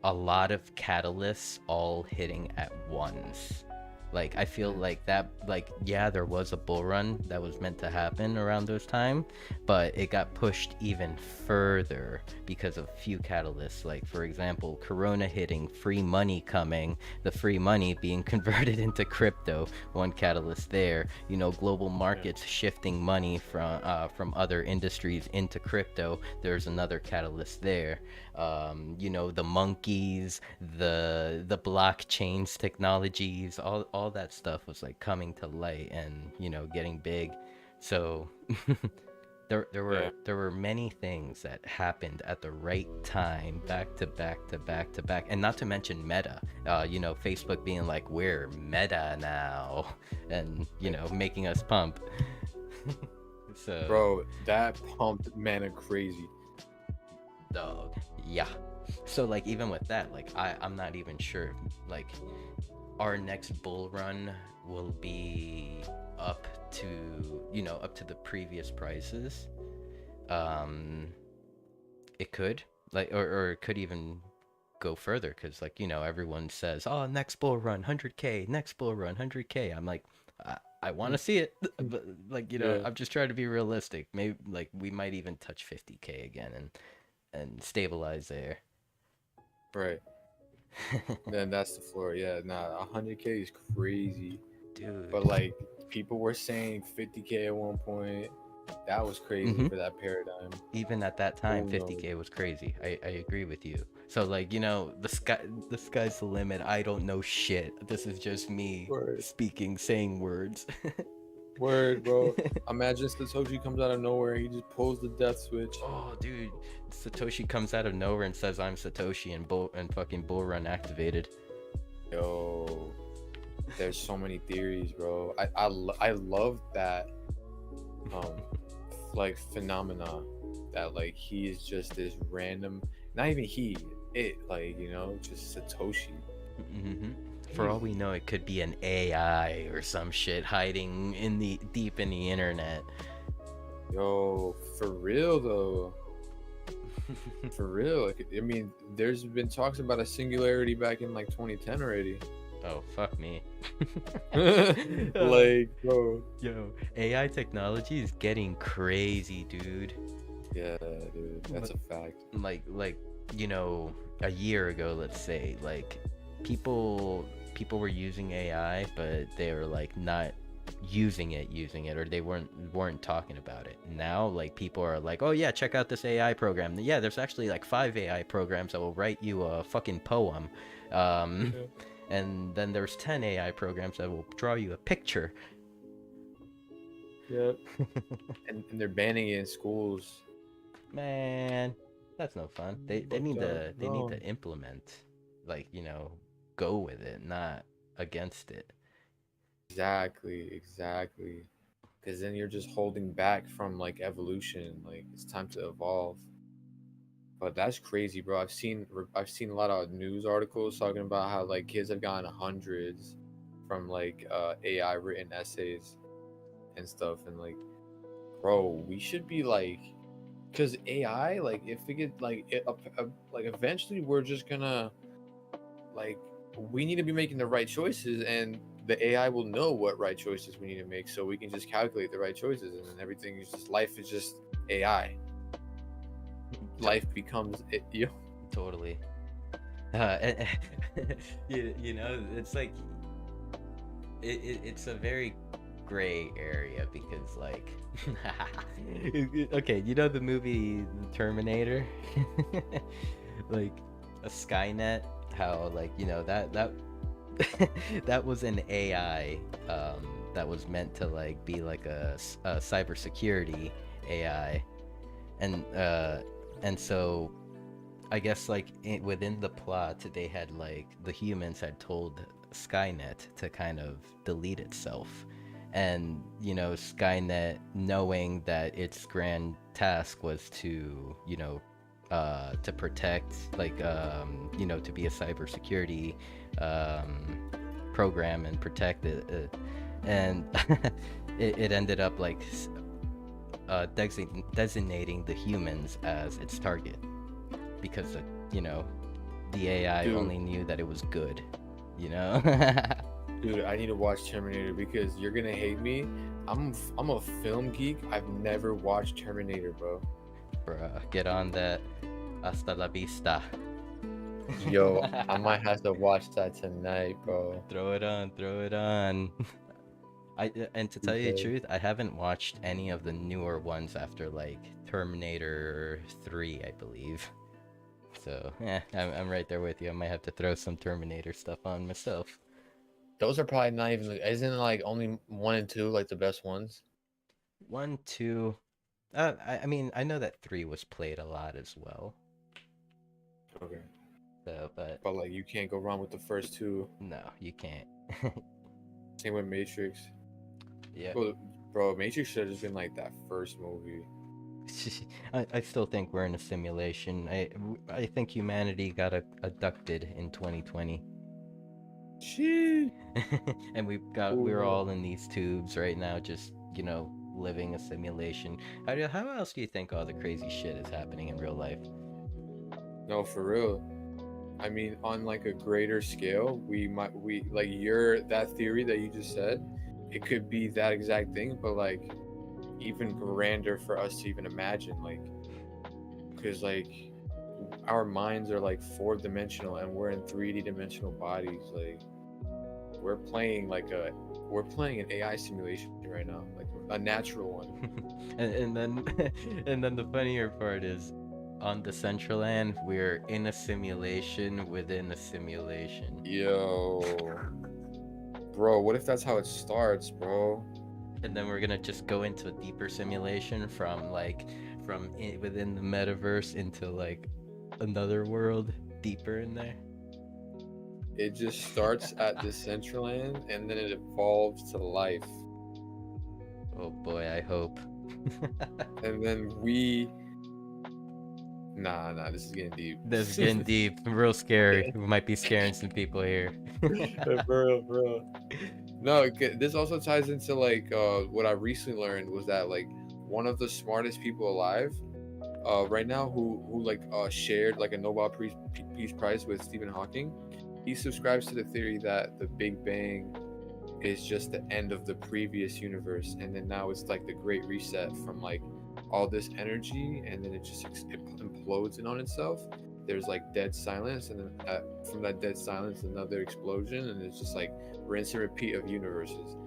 a lot of catalysts all hitting at once. Like I feel like that, like, yeah, there was a bull run that was meant to happen around those time, but it got pushed even further because of few catalysts. Like for example, Corona hitting, free money coming, the free money being converted into crypto, one catalyst there. You know, global markets shifting money from other industries into crypto, there's another catalyst there. You know, the monkeys, the blockchains technologies, all that stuff was like coming to light and, you know, getting big. So there were many things that happened at the right time, back to back to back to back, and not to mention Meta. You know, Facebook being like, we're Meta now, and you know, making us pump. So Bro, that pumped mana crazy. dog, yeah. So like even with that, like I'm not even sure like our next bull run will be up to, you know, up to the previous prices. It could like, or it could even go further, because like, you know, everyone says, oh, next bull run 100K, next bull run 100K. I'm like, I want to see it, but like, you know, Yeah. I'm just trying to be realistic. Maybe like we might even touch 50K again and stabilize there. Right. Then that's the floor. Yeah, nah, 100K is crazy. Dude. But like people were saying 50K at one point. That was crazy for that paradigm. Even at that time, Who 50K was crazy. I agree with you. So like, you know, the sky's the limit. I don't know shit. This is just me Word. speaking, saying words. Word, bro. Imagine Satoshi comes out of nowhere and he just pulls the death switch. Oh, dude, Satoshi comes out of nowhere and says, "I'm Satoshi," and fucking bull run activated. Yo, there's so many theories, bro. I love that like phenomena that like he is just this random, not even he, it, like, you know, just Satoshi. For all we know, it could be an AI or some shit hiding in the deep in the internet. Yo, for real though. For real. Like, I mean, there's been talks about a singularity back in like 2010 already. Oh, fuck me. Like, bro. Yo, AI technology is getting crazy, dude. Yeah, dude, that's a fact. Like, you know, a year ago, let's say, like, people were using AI, but they were like not using it, or they weren't talking about it. Now like people are like, oh yeah, check out this AI program. Yeah, there's actually like 5 AI programs that will write you a fucking poem. And then there's 10 AI programs that will draw you a picture. Yep. and they're banning it in schools. Man, that's no fun. They need to implement, like, you know, go with it, not against it. Exactly. Because then you're just holding back from like evolution. Like, it's time to evolve. But that's crazy, bro. I've seen a lot of news articles talking about how like kids have gotten hundreds from like AI written essays and stuff, and like, bro, we should be like, because AI, like, if we get like like eventually we're just gonna like, we need to be making the right choices, and the AI will know what right choices we need to make, so we can just calculate the right choices, and then everything is just, life is just AI. Life becomes it, you know? Totally. You know, it's like it's a very gray area because like okay, you know the movie Terminator? Like a Skynet, how like, you know, that that was an AI that was meant to like be like a cybersecurity AI, and so I guess like within the plot, they had like the humans had told Skynet to kind of delete itself, and you know Skynet, knowing that its grand task was to, you know, to protect, like, you know, to be a cybersecurity um, program and protect it, and it ended up like designating the humans as its target because you know the AI Dude. only knew that it was good, you know. Dude, I need to watch Terminator because you're gonna hate me. I'm a film geek. I've never watched Terminator, bro. Bruh, get on that. Hasta la vista. Yo, I might have to watch that tonight, bro. Throw it on, throw it on. And to tell you the Okay. truth, I haven't watched any of the newer ones after like Terminator 3, I believe. So yeah, I'm right there with you. I might have to throw some Terminator stuff on myself. Those are probably not even. Isn't it like only 1 and 2 like the best ones? 1, 2. I mean, I know that 3 was played a lot as well. Okay. So, but But like you can't go wrong with the first two. no, you can't. Same with Matrix. Yeah. Bro, Matrix should have just been like that first movie. I still think we're in a simulation. I think humanity got abducted in 2020. Shit. And we're all in these tubes right now, just, you know, living a simulation. How else do you think all the crazy shit is happening in real life? No, for real. I mean, on like a greater scale, we like that theory that you just said, it could be that exact thing, but like even grander for us to even imagine, like, because like our minds are like 4 dimensional and we're in 3D dimensional bodies. Like we're playing an AI simulation right now, like a natural one. and then and then the funnier part is, on the Central Land, we're in a simulation within a simulation. Yo, bro, what if that's how it starts, bro? And then we're gonna just go into a deeper simulation from within the metaverse into like another world deeper in there. It just starts at the Centraland and then it evolves to life. Oh boy, I hope. And then nah, this is getting deep. This is getting deep, real scary. We might be scaring some people here. Bro. No, this also ties into like what I recently learned was that like one of the smartest people alive right now who like shared like a Nobel Peace Prize with Stephen Hawking. He subscribes to the theory that the Big Bang is just the end of the previous universe, and then now it's like the Great Reset from like all this energy, and then it just it implodes in on itself. There's like dead silence, and then from that dead silence, another explosion, and it's just like rinse and repeat of universes.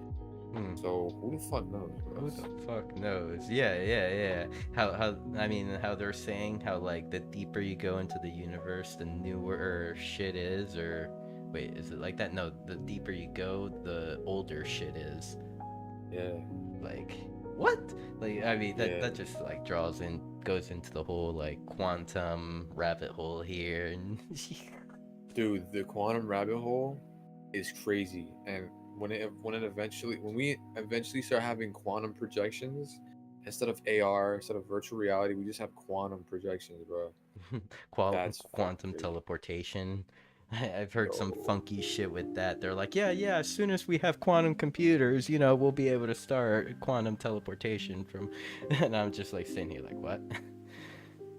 So who the fuck knows, bro? Who the fuck knows? Yeah. How I mean, how they're saying how like the deeper you go into the universe, the newer shit is, or wait, is it like that? No, the deeper you go, the older shit is. Yeah. Like what? Like I mean, Yeah. that just like goes into the whole like quantum rabbit hole here, and Dude, the quantum rabbit hole is crazy, and when we eventually start having quantum projections instead of AR, instead of virtual reality, we just have quantum projections, bro. That's fucking quantum crazy. teleportation. I've heard some Yo. funky shit with that. They're like, yeah, as soon as we have quantum computers, you know, we'll be able to start quantum teleportation from. And I'm just like sitting here like, what?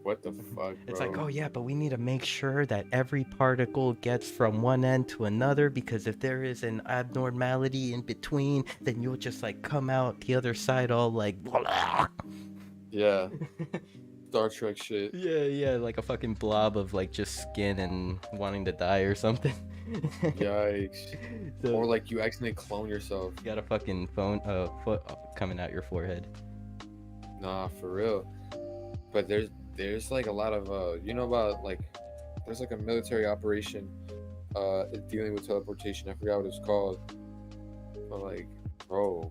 What the fuck, It's bro? like, oh yeah, but we need to make sure that every particle gets from one end to another, because if there is an abnormality in between, then you'll just like come out the other side all like. Yeah. Star Trek shit. Yeah, like a fucking blob of like just skin and wanting to die or something. Yikes. So Or like you accidentally clone yourself. you got a fucking foot coming out your forehead. Nah, for real. But there's like a lot of you know about like there's like a military operation dealing with teleportation. I forgot what it's called. But like, bro,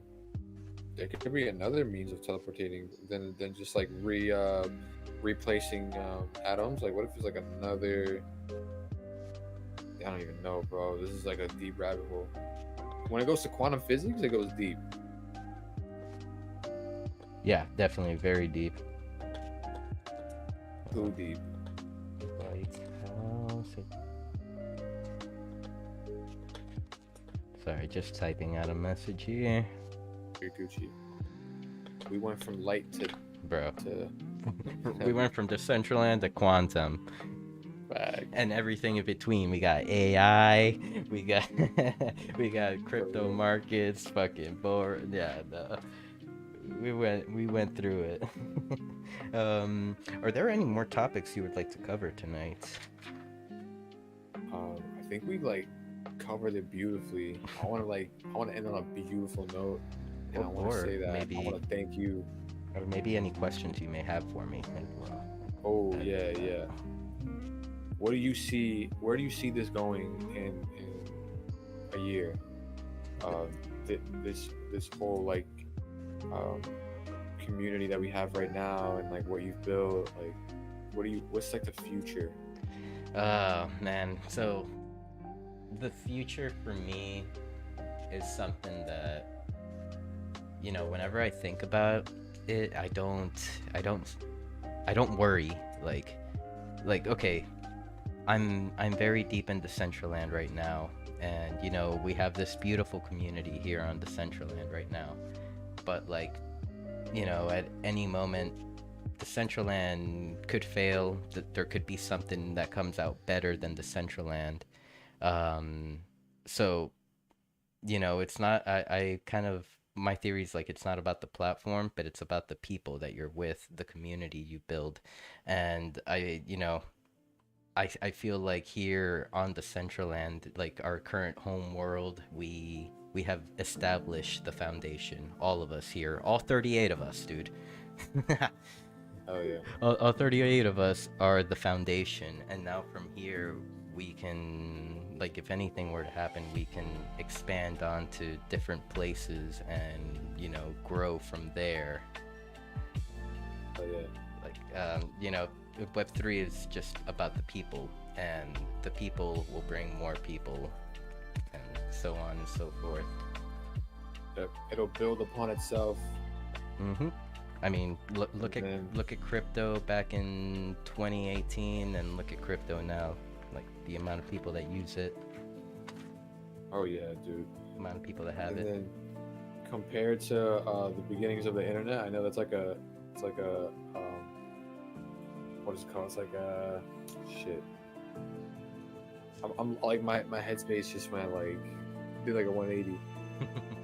there could be another means of teleportating than just like replacing atoms. Like, what if it's like another? I don't even know, bro. This is like a deep rabbit hole. When it goes to quantum physics, it goes deep. Yeah, definitely very deep. Too deep. Sorry, just typing out a message here. You're Gucci. We went from light Bro, to we went from Decentraland to quantum. bag. And everything in between. We got AI, we got we got crypto markets, fucking board. Yeah, no. We went through it. Are there any more topics you would like to cover tonight? I think we like covered it beautifully. I want to end on a beautiful note, and I want to say that maybe, I want to thank you. or maybe any questions you may have for me as well. Oh yeah. What do you see? Where do you see this going in a year? This whole like community that we have right now, and like what you've built. Like, what's like the future? Man, so the future for me is something that, you know, whenever I think about it, I don't worry. Like okay, I'm very deep into Decentraland right now, and you know, we have this beautiful community here on Decentraland right now. But like, you know, at any moment Decentraland could fail. There could be something that comes out better than Decentraland. So, you know, it's not, I kind of, my theory is like, it's not about the platform, but it's about the people that you're with, the community you build. And you know, I feel like here on Decentraland, like our current home world, we have established the foundation. All of us here, all 38 of us, dude. Oh yeah. All 38 of us are the foundation, and now from here we can, like, if anything were to happen, we can expand onto different places and, you know, grow from there. Oh yeah. Like, you know, Web3 is just about the people, and the people will bring more people, and so on and so forth. It'll build upon itself. Mm-hmm. I mean, look at crypto back in 2018, and look at crypto now. Like the amount of people that use it. Oh yeah, dude. The amount of people that have And it. then compared to the beginnings of the internet, I know that's like a, what is it called? It's like a shit. I'm like my headspace just went like, did like a 180.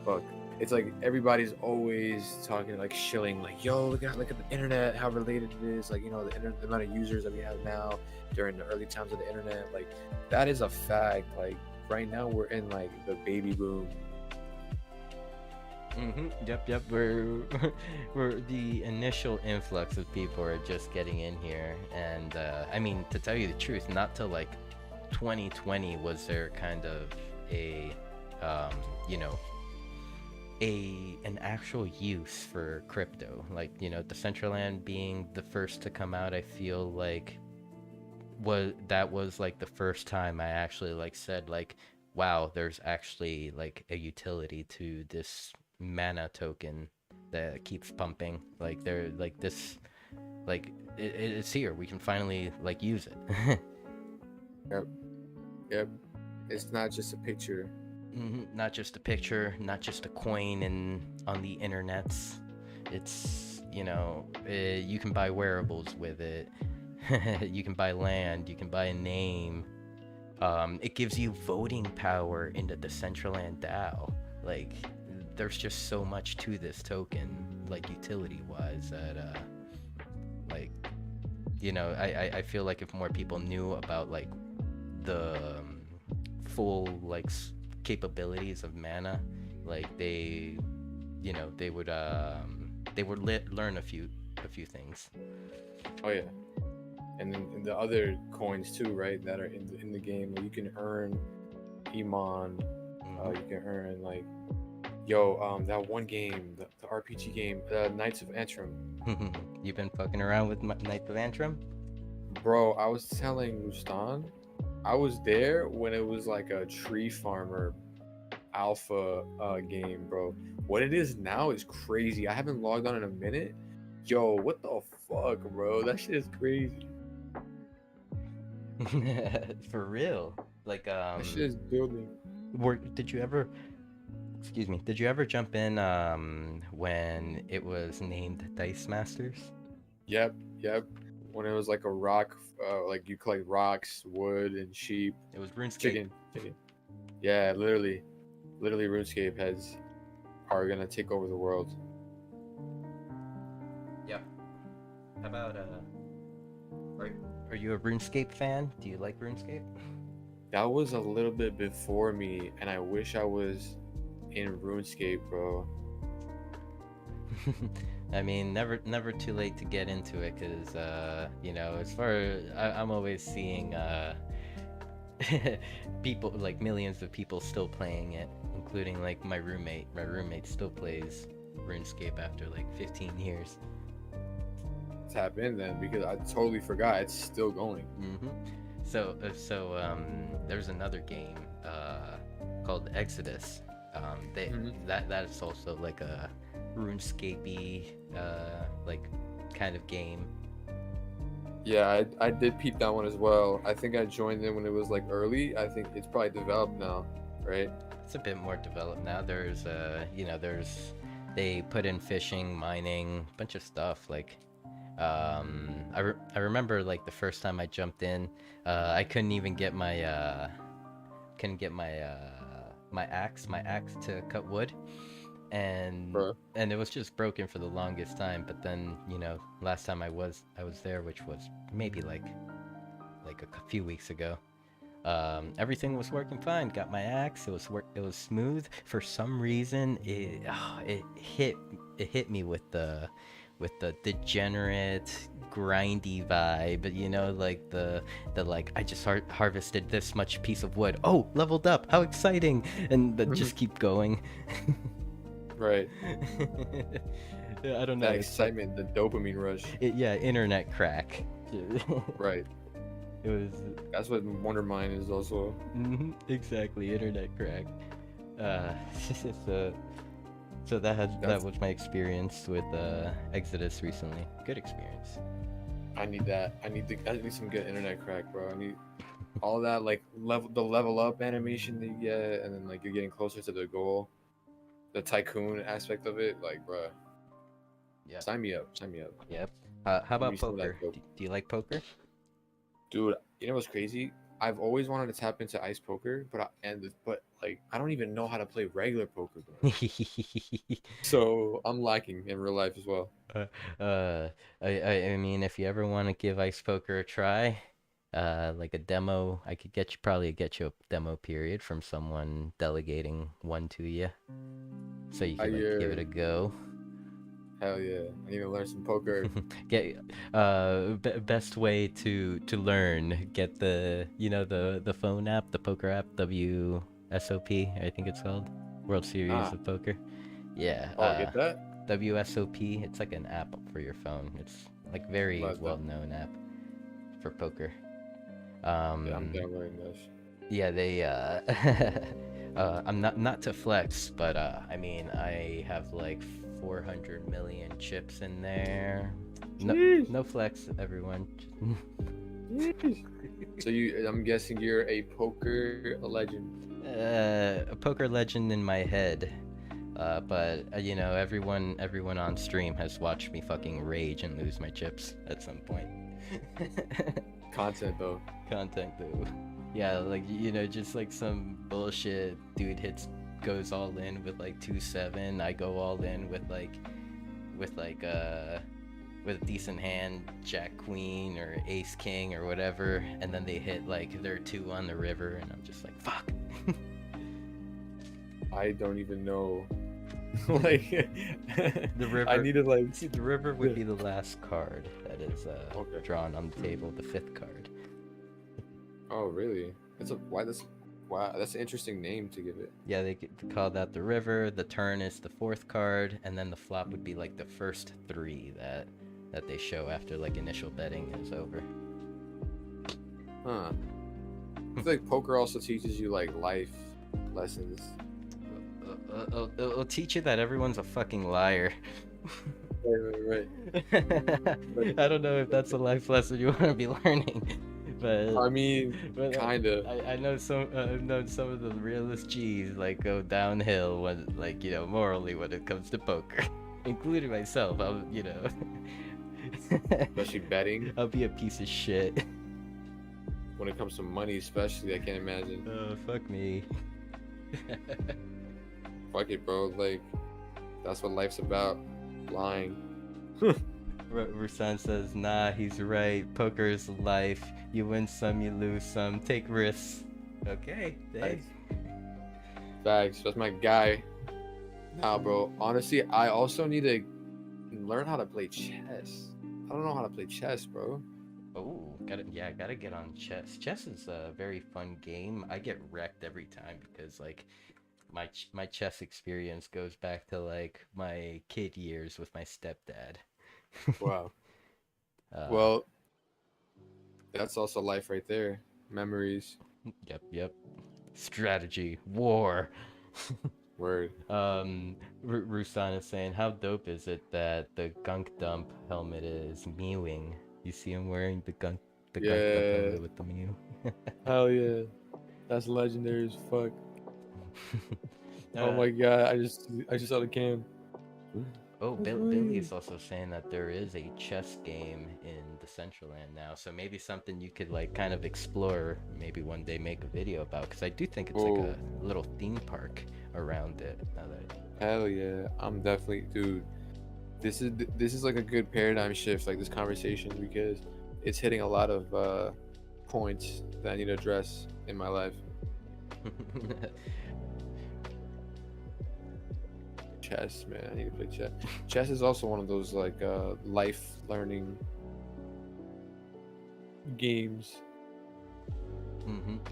Fuck. It's like everybody's always talking, like shilling, like, yo, look at the internet, how related it is, like, you know, the amount of users that we have now during the early times of the internet, like, that is a fact. Like, right now we're in like the baby boom. Yep. We're the initial influx of people are just getting in here, and I mean, to tell you the truth, not till like 2020 was there kind of a, you know, an actual use for crypto. Like, you know, Decentraland being the first to come out, I feel like that was like the first time I actually like said like, wow, there's actually like a utility to this mana token that keeps pumping. Like they're like this, like it's here, we can finally like use it. Yep. It's not just a picture. Not just a picture, not just a coin on the internets. It's, you know, you can buy wearables with it. You can buy land, you can buy a name. It gives you voting power in the Decentraland DAO. Like, there's just so much to this token, like utility wise, that like you know, I feel like if more people knew about like the full like capabilities of mana, like you know, they would learn a few things. Oh yeah, and then the other coins too, right? That are in the game. Like, you can earn Iman. You can earn like, that one game, the RPG game, Knights of Antrim. You've been fucking around with Knights of Antrim? Bro, I was telling Rustan, I was there when it was like a tree farmer alpha game, bro. What it is now is crazy. I haven't logged on in a minute. Yo, what the fuck, bro? That shit is crazy. For real? Like That shit is building. did you ever, excuse me, did you ever jump in when it was named Dice Masters? Yep. When it was like a rock, like you collect rocks, wood, and sheep. It was RuneScape. Chicken. Yeah, literally, RuneScape are gonna take over the world. Yep. How about are you a RuneScape fan? Do you like RuneScape? That was a little bit before me, and I wish I was in RuneScape, bro. I mean, never too late to get into it, because you know, as far as I'm always seeing people, like millions of people still playing it, including like my roommate. My roommate still plays RuneScape after like 15 years. Tap in then, because I totally forgot it's still going. So there's another game called Exodus. That is also like a RuneScape-y like kind of game. Yeah, I did peep that one as well. I think I joined in when it was like early. I think it's probably developed now, right? It's a bit more developed now. There's you know, they put in fishing, mining, a bunch of stuff. Like I remember like the first time I jumped in, I couldn't even get my my axe to cut wood, and it was just broken for the longest time. But then, you know, last time I was there, which was maybe like a few weeks ago, everything was working fine. Got my axe, it was smooth. For some reason it hit me with the degenerate grindy vibe, you know, like the like, I just harvested this much piece of wood, oh, leveled up, how exciting, and just keep going. Right. I don't know, that excitement, the dopamine rush. Yeah, internet crack. Right. It was. That's what Wondermine is also. Exactly, internet crack. So that was my experience with Exodus recently. Good experience. I need that. I need some good internet crack, bro. I need all that, like the level up animation that you get, and then like you're getting closer to the goal. The tycoon aspect of it, like, bro. Yeah. Sign me up. Yep. How about poker? Do you like poker? Dude, you know what's crazy? I've always wanted to tap into ice poker, but like I don't even know how to play regular poker, bro. So I'm lacking in real life as well. I mean, if you ever want to give ice poker a try, like a demo, I could probably get you a demo period from someone delegating one to you, so you can like, give it a go. Hell yeah, I need to learn some poker. Best way to learn, get the, you know, the phone app, the poker app, WSOP, I think it's called, World Series of Poker. Yeah. Get that? WSOP, it's like an app for your phone. It's like very well-known app for poker. Yeah, I'm downloading this. Yeah, they I'm not to flex, but I mean, I have like 400 million chips in there. No flex, everyone. So I'm guessing you're a poker legend. A poker legend in my head. But you know, everyone on stream has watched me fucking rage and lose my chips at some point. Content though. Yeah, like, you know, just like some bullshit dude goes all in with like 2-7. I go all in with like with a decent hand, Jack Queen or Ace King or whatever, and then they hit like their 2 on the river, and I'm just like, fuck. I don't even know. Like The river. I need to like See, the river would be the last card that is Okay. drawn on the table, the 5th card. Oh really? Wow, that's an interesting name to give it. Yeah, they call that the river. The turn is the 4th card, and then the flop would be like the first 3 that they show after like initial betting is over. Huh. I feel like poker also teaches you like life lessons. It'll teach you that everyone's a fucking liar. Right. I don't know if that's a life lesson you want to be learning, but I mean, but, kinda. I know I've known some of the realest G's like go downhill when like morally when it comes to poker, including myself. I'll Especially betting. I'll be a piece of shit. When it comes to money, especially, I can't imagine. Oh fuck me. Fuck it, bro. Like, that's what life's about. Lying. Rusan says, nah, he's right. Poker is life. You win some, you lose some. Take risks. Okay, thanks. Facts. That's my guy. Nah, bro. Honestly, I also need to learn how to play chess. I don't know how to play chess, bro. Oh, gotta get on chess. Chess is a very fun game. I get wrecked every time because like my chess experience goes back to like my kid years with my stepdad. Wow. Well, that's also life right there. Memories. Yep. Strategy, war. Word. Rusan is saying, how dope is it that the Gunk Dump helmet is mewing? You see him wearing the Gunk Dump helmet with the mew. Hell yeah. That's legendary as fuck. Oh my god, I just saw the cam. Oh, Billy is also saying that there is a chess game in the Central Land now, so maybe something you could like kind of explore, maybe one day make a video about, because I do think it's like a little theme park around it. Hell yeah, I'm definitely, dude. This is like a good paradigm shift, like this conversation, because it's hitting a lot of points that I need to address in my life. Chess, man, I need to play chess. Chess is also one of those like life learning games.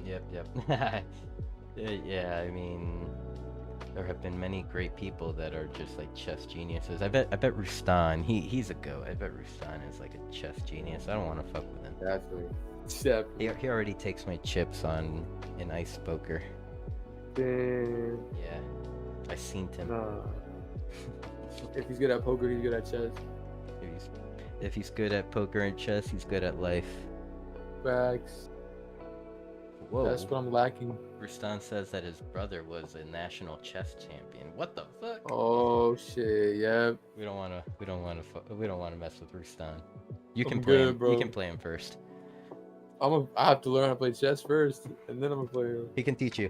Yep. Yeah, I mean, there have been many great people that are just like chess geniuses. I bet Rustan, he's a goat. I bet Rustan is like a chess genius. I don't want to fuck with him. Definitely. He already takes my chips in ice poker. Damn. Yeah, I seen him. If he's good at poker, he's good at chess. If he's good at poker and chess, he's good at life. Facts. Whoa. That's what I'm lacking. Rustan says that his brother was a national chess champion. What the fuck? Oh shit, yeah. We don't want to mess with Rustan. You I'm can play good, him. bro. You can play him first. I have to learn how to play chess first, and then I'm gonna play him. He can teach you.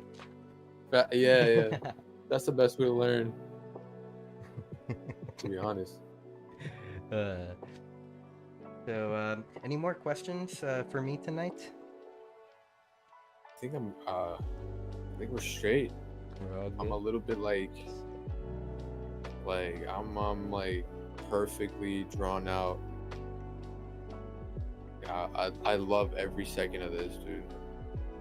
Yeah. That's the best way to learn. To be honest. So, any more questions for me tonight? I think we're straight. We're all I'm good? a little bit like I'm like perfectly drawn out. I love every second of this, dude.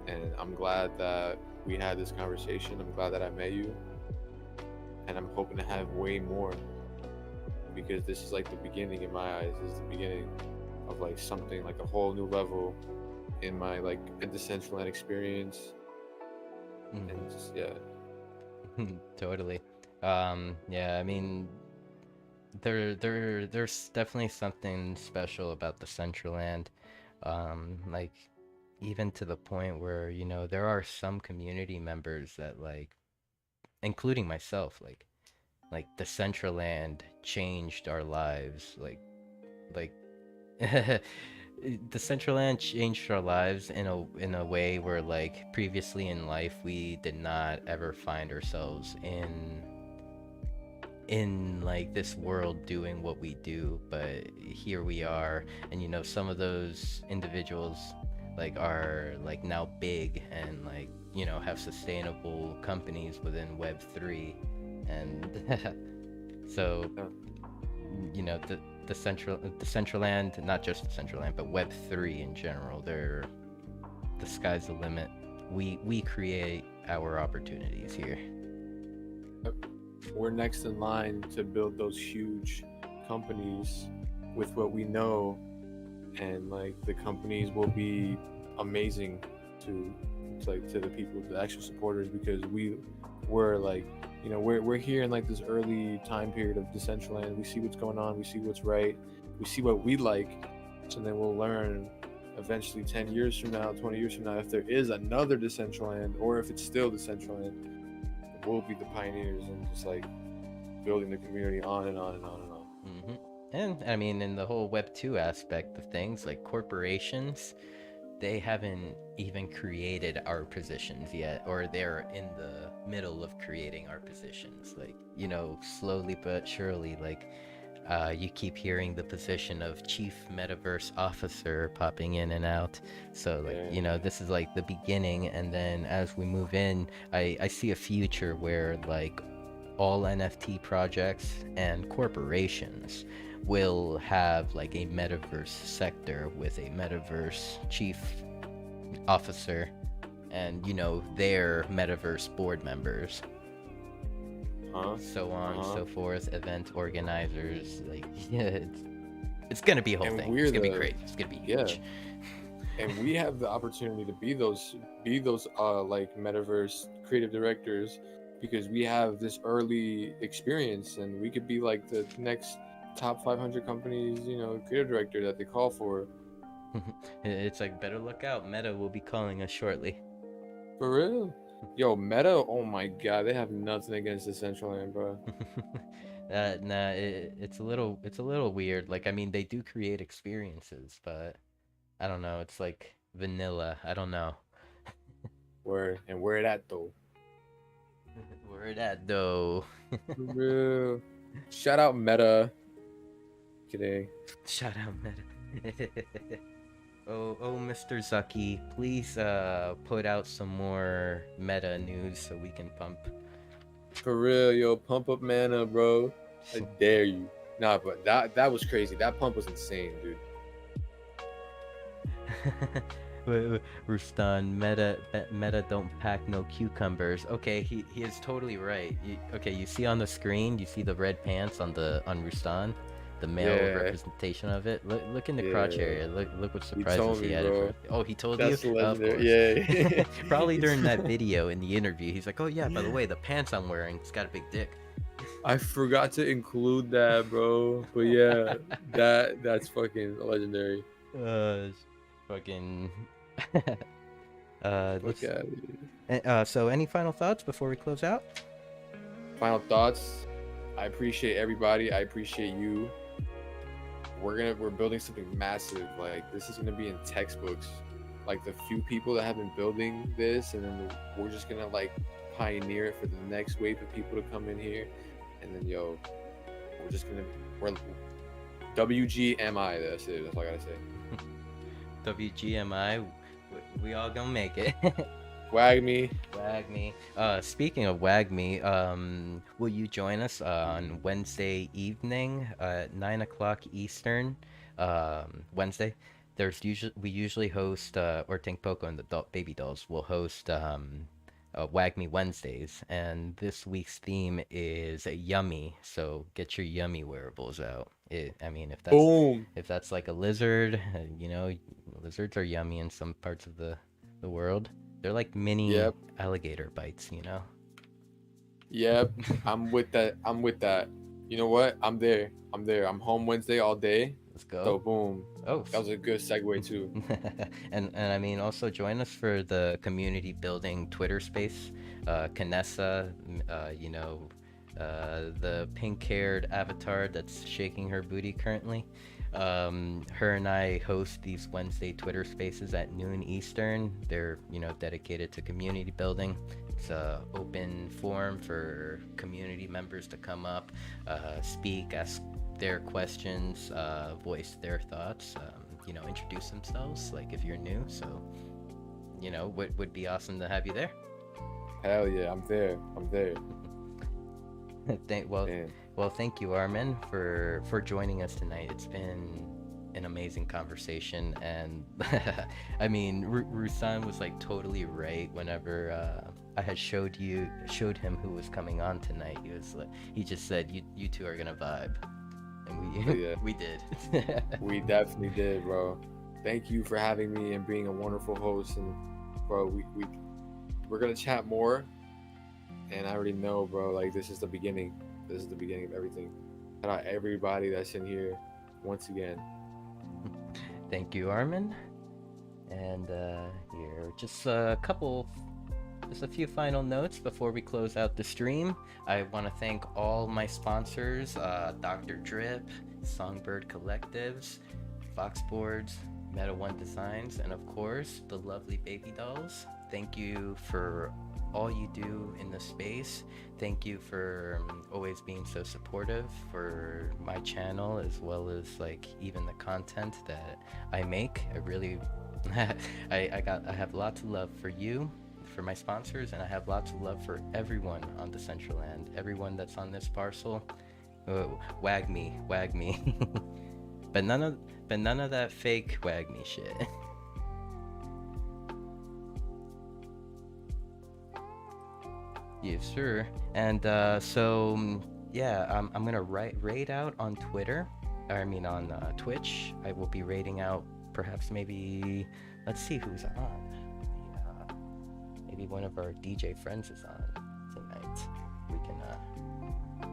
And I'm glad that we had this conversation. I'm glad that I met you. And I'm hoping to have way more. Because this is like the beginning in my eyes. This is the beginning of like something like a whole new level in my like Decentraland experience. And just Totally. Yeah, I mean, there's definitely something special about the Central Land. Like, even to the point where, there are some community members that like, including myself, like the Central Land changed our lives. Like the Central Land changed our lives in a way where like previously in life we did not ever find ourselves in like this world doing what we do, but here we are. And you know, some of those individuals like are like now big and like, you know, have sustainable companies within Web3. And so, Yeah. you know, the central land, not just the central land, but Web3 in general, the sky's the limit. We create our opportunities here. We're next in line to build those huge companies with what we know, and like the companies will be amazing to like to the people, the actual supporters, because we're like, you know, we're here in like this early time period of Decentraland. We see what's going on, we see what's right, we see what we like, so then we'll learn eventually 10 years from now, 20 years from now, if there is another Decentraland or if it's still Decentraland, we'll be the pioneers and just like building the community on and on and on and on. And I mean, in the whole Web 2 aspect of things, like corporations, they haven't even created our positions yet, or they're in the middle of creating our positions. Like, you know, slowly but surely, like, you keep hearing the position of chief metaverse officer popping in and out. So like, you know, this is like the beginning, and then as we move in, I see a future where like all NFT projects and corporations will have like a metaverse sector with a metaverse chief officer and, you know, their metaverse board members. So on, so forth, event organizers, like, yeah, it's gonna be a whole thing. It's gonna be crazy. It's gonna be huge. And we have the opportunity to be those like metaverse creative directors, because we have this early experience, and we could be like the next top 500 companies, you know, creative director that they call for. It's like, better look out, Meta will be calling us shortly. For real. Yo, Meta, oh my god, they have nothing against the Decentraland, bro. Nah, it's a little weird. Like, I mean, they do create experiences, but I don't know, it's like vanilla. I don't know. Where it at though? Where it at though? For real. Shout out Meta. Kidding. Shout out Meta. Oh, Mr. Zucky, please put out some more Meta news so we can pump. For real, yo, pump up Mana, bro. I dare you. Nah, but that was crazy. That pump was insane, dude. Rustan, Meta don't pack no cucumbers. Okay, he is totally right. You see on the screen, you see the red pants on Rustan, the male representation of it. Look in the crotch area. Look what surprises he had. Oh, he told That's you? legendary. Yeah. Probably during that video in the interview, he's like, "Oh yeah, by the way, the pants I'm wearing, it's got a big dick." I forgot to include that, bro. But yeah, that's fucking legendary. Fucking. So any final thoughts before we close out? Final thoughts. I appreciate everybody. I appreciate you. We're building something massive. Like, this is gonna be in textbooks. Like, the few people that have been building this, and then we're just gonna like pioneer it for the next wave of people to come in here. And then we're WGMI. That's it. That's all I gotta say. WGMI, we all gonna make it. Wag me. Speaking of Wag me, will you join us on Wednesday evening at 9 o'clock Eastern? Wednesday. We usually host or Think Poco and the Baby Dolls will host Wag Me Wednesdays, and this week's theme is yummy. So get your yummy wearables out. I mean, if that's like a lizard, you know, lizards are yummy in some parts of the world. They're like mini alligator bites, you know. Yep, I'm with that. You know what? I'm there. I'm home Wednesday all day. Let's go. So boom. Oh, that was a good segue too. and I mean, also join us for the community building Twitter space. Kanessa, you know, the pink-haired avatar that's shaking her booty currently. Her and I host these Wednesday Twitter Spaces at noon Eastern. They're, dedicated to community building. It's a open forum for community members to come up, speak, ask their questions, voice their thoughts, introduce themselves, like if you're new. So, would be awesome to have you there. Hell yeah, I'm there. Thank you, Armin, for joining us tonight. It's been an amazing conversation, and I mean, Rusan was like totally right. Whenever I had showed him who was coming on tonight, he just said you two are gonna vibe, and we did. We definitely did, bro. Thank you for having me and being a wonderful host, and bro, we're gonna chat more. And I already know, bro, like this is the beginning. This is the beginning of everything. Shout out everybody that's in here once again. Thank you, Armin. And here, just a few final notes before we close out the stream. I want to thank all my sponsors, Dr. Drip, Songbird Collectives, Foxboards, Meta One Designs, and of course, the lovely Baby Dolls. Thank you for all you do in the space. Thank you for always being so supportive for my channel, as well as like even the content that I make. I really I have lots of love for you, for my sponsors, and I have lots of love for everyone on the Central Land, everyone that's on this parcel. Wag me but none of that fake wag me shit. Yes, sir. And I'm gonna raid out on Twitter. On Twitch. I will be raiding out perhaps maybe. Let's see who's on. Maybe one of our DJ friends is on tonight. We can,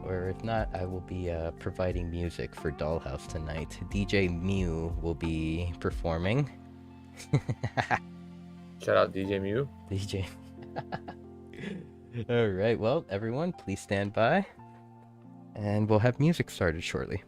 or if not, I will be providing music for DollHouse tonight. DJ Mew will be performing. Shout out DJ Mew. DJ. All right, well, everyone, please stand by, and we'll have music started shortly.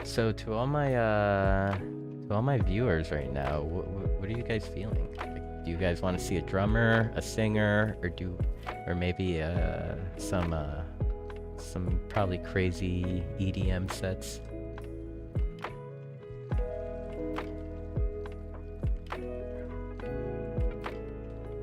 So to all my viewers right now, what are you guys feeling? Like, do you guys want to see a drummer, a singer, or maybe some probably crazy EDM sets?